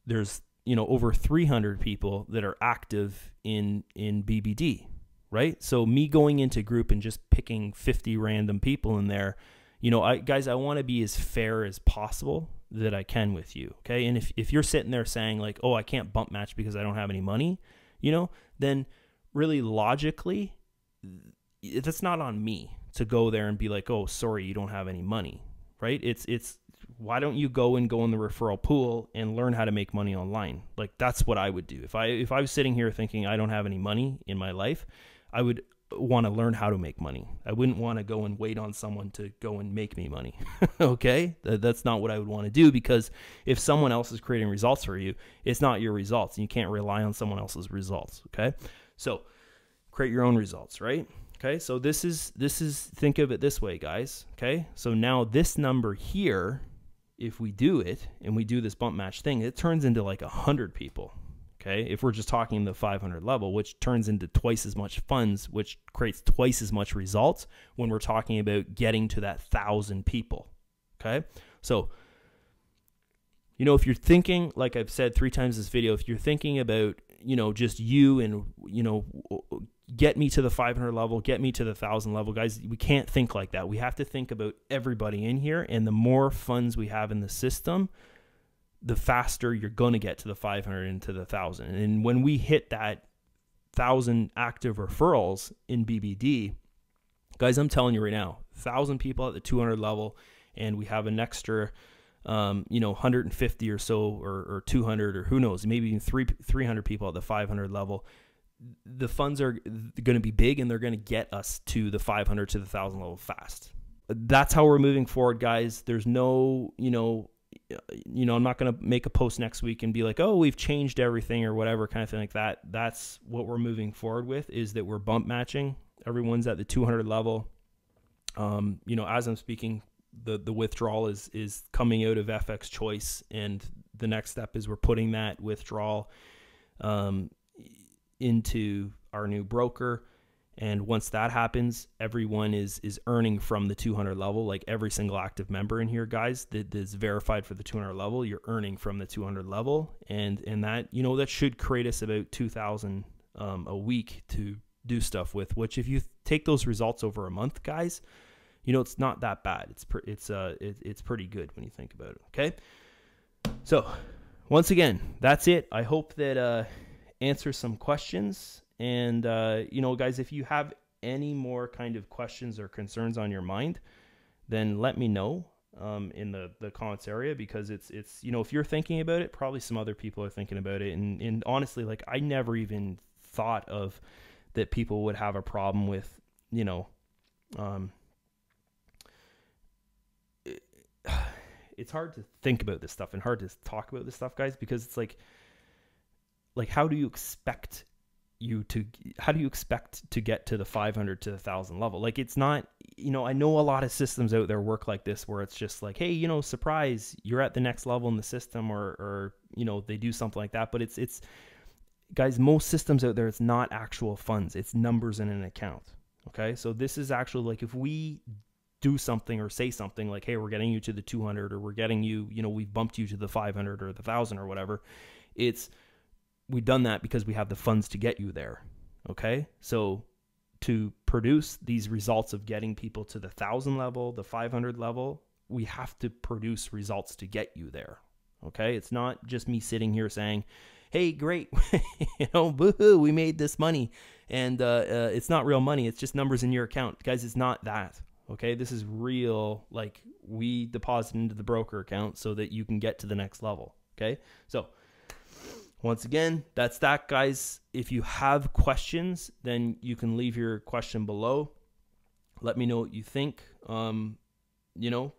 there's, you know, over 300 people that are active in BBD, right? So me going into group and just picking 50 random people in there, you know, guys, I want to be as fair as possible that I can with you, okay? And if you're sitting there saying like, oh, I can't bump match because I don't have any money, you know, then really logically, that's not on me to go there and be like, oh, sorry, you don't have any money, right? It's why don't you go in the referral pool and learn how to make money online? Like, that's what I would do. If I was sitting here thinking I don't have any money in my life, I would want to learn how to make money. I wouldn't want to go and wait on someone to go and make me money. Okay? That's not what I would want to do, because if someone else is creating results for you, it's not your results, and you can't rely on someone else's results. Okay? So create your own results, right? Okay? So this is think of it this way, guys. Okay? So now this number here, if we do it and we do this bump match thing, it turns into like 100 people. Okay, if we're just talking the 500 level, which turns into twice as much funds, which creates twice as much results when we're talking about getting to that 1,000 people. Okay, so, you know, if you're thinking, like I've said 3 times this video, if you're thinking about, you know, just you and, you know, get me to the 500 level, get me to the 1,000 level, guys, we can't think like that. We have to think about everybody in here, and the more funds we have in the system, the faster you're going to get to the 500 and to the 1,000. And when we hit that 1,000 active referrals in BBD, guys, I'm telling you right now, 1,000 people at the 200 level, and we have an extra you know, 150 or so, or 200, or who knows, maybe even 300 people at the 500 level. The funds are going to be big, and they're going to get us to the 500 to the 1,000 level fast. That's how we're moving forward, guys. There's no, you know, I'm not going to make a post next week and be like, oh, we've changed everything or whatever kind of thing like that. That's what we're moving forward with, is that we're bump matching. Everyone's at the 200 level. You know, as I'm speaking, the withdrawal is coming out of FX Choice, and the next step is we're putting that withdrawal into our new broker. And once that happens, everyone is earning from the 200 level. Like every single active member in here, guys, that is verified for the 200 level, you're earning from the 200 level. And that, you know, that should create us about 2,000 a week to do stuff with, which if you take those results over a month, guys, you know, it's not that bad. It's pretty good when you think about it. Okay. So once again, that's it. I hope that answers some questions. And, you know, guys, if you have any more kind of questions or concerns on your mind, then let me know in the comments area, because it's, you know, if you're thinking about it, probably some other people are thinking about it. And honestly, like, I never even thought of that people would have a problem with, you know, it's hard to think about this stuff and hard to talk about this stuff, guys, because it's like how do you expect to get to the 500 to the 1,000 level? Like, it's not, you know, I know a lot of systems out there work like this, where it's just like, hey, you know, surprise, you're at the next level in the system, or you know, they do something like that. But it's guys, most systems out there, it's not actual funds, it's numbers in an account. Okay, so this is actually, like, if we do something or say something like, hey, we're getting you to the 200, or we're getting you, you know, we've bumped you to the 500 or the 1,000 or whatever, we've done that because we have the funds to get you there. Okay, so to produce these results of getting people to the 1,000 level, the 500 level, we have to produce results to get you there. Okay, it's not just me sitting here saying, hey, great, you know, boo-hoo, we made this money, and it's not real money, it's just numbers in your account. Guys, it's not that. Okay, this is real, like, we deposit into the broker account so that you can get to the next level. Okay, so once again, that's that, guys. If you have questions, then you can leave your question below. Let me know what you think. You know,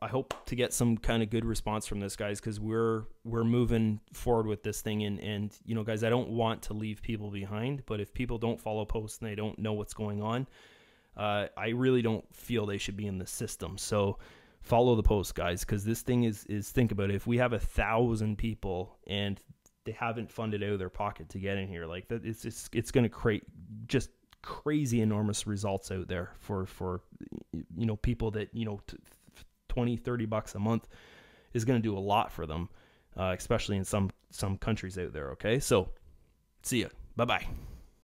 I hope to get some kind of good response from this, guys, because we're moving forward with this thing. And you know, guys, I don't want to leave people behind, but if people don't follow posts and they don't know what's going on, I really don't feel they should be in the system. So follow the post, guys, because this thing is think about it. If we have 1,000 people and they haven't funded out of their pocket to get in here, like that, it's going to create just crazy enormous results out there for you know, people that, you know, $20-30 a month is going to do a lot for them, especially in some countries out there. Okay, so see ya. Bye bye.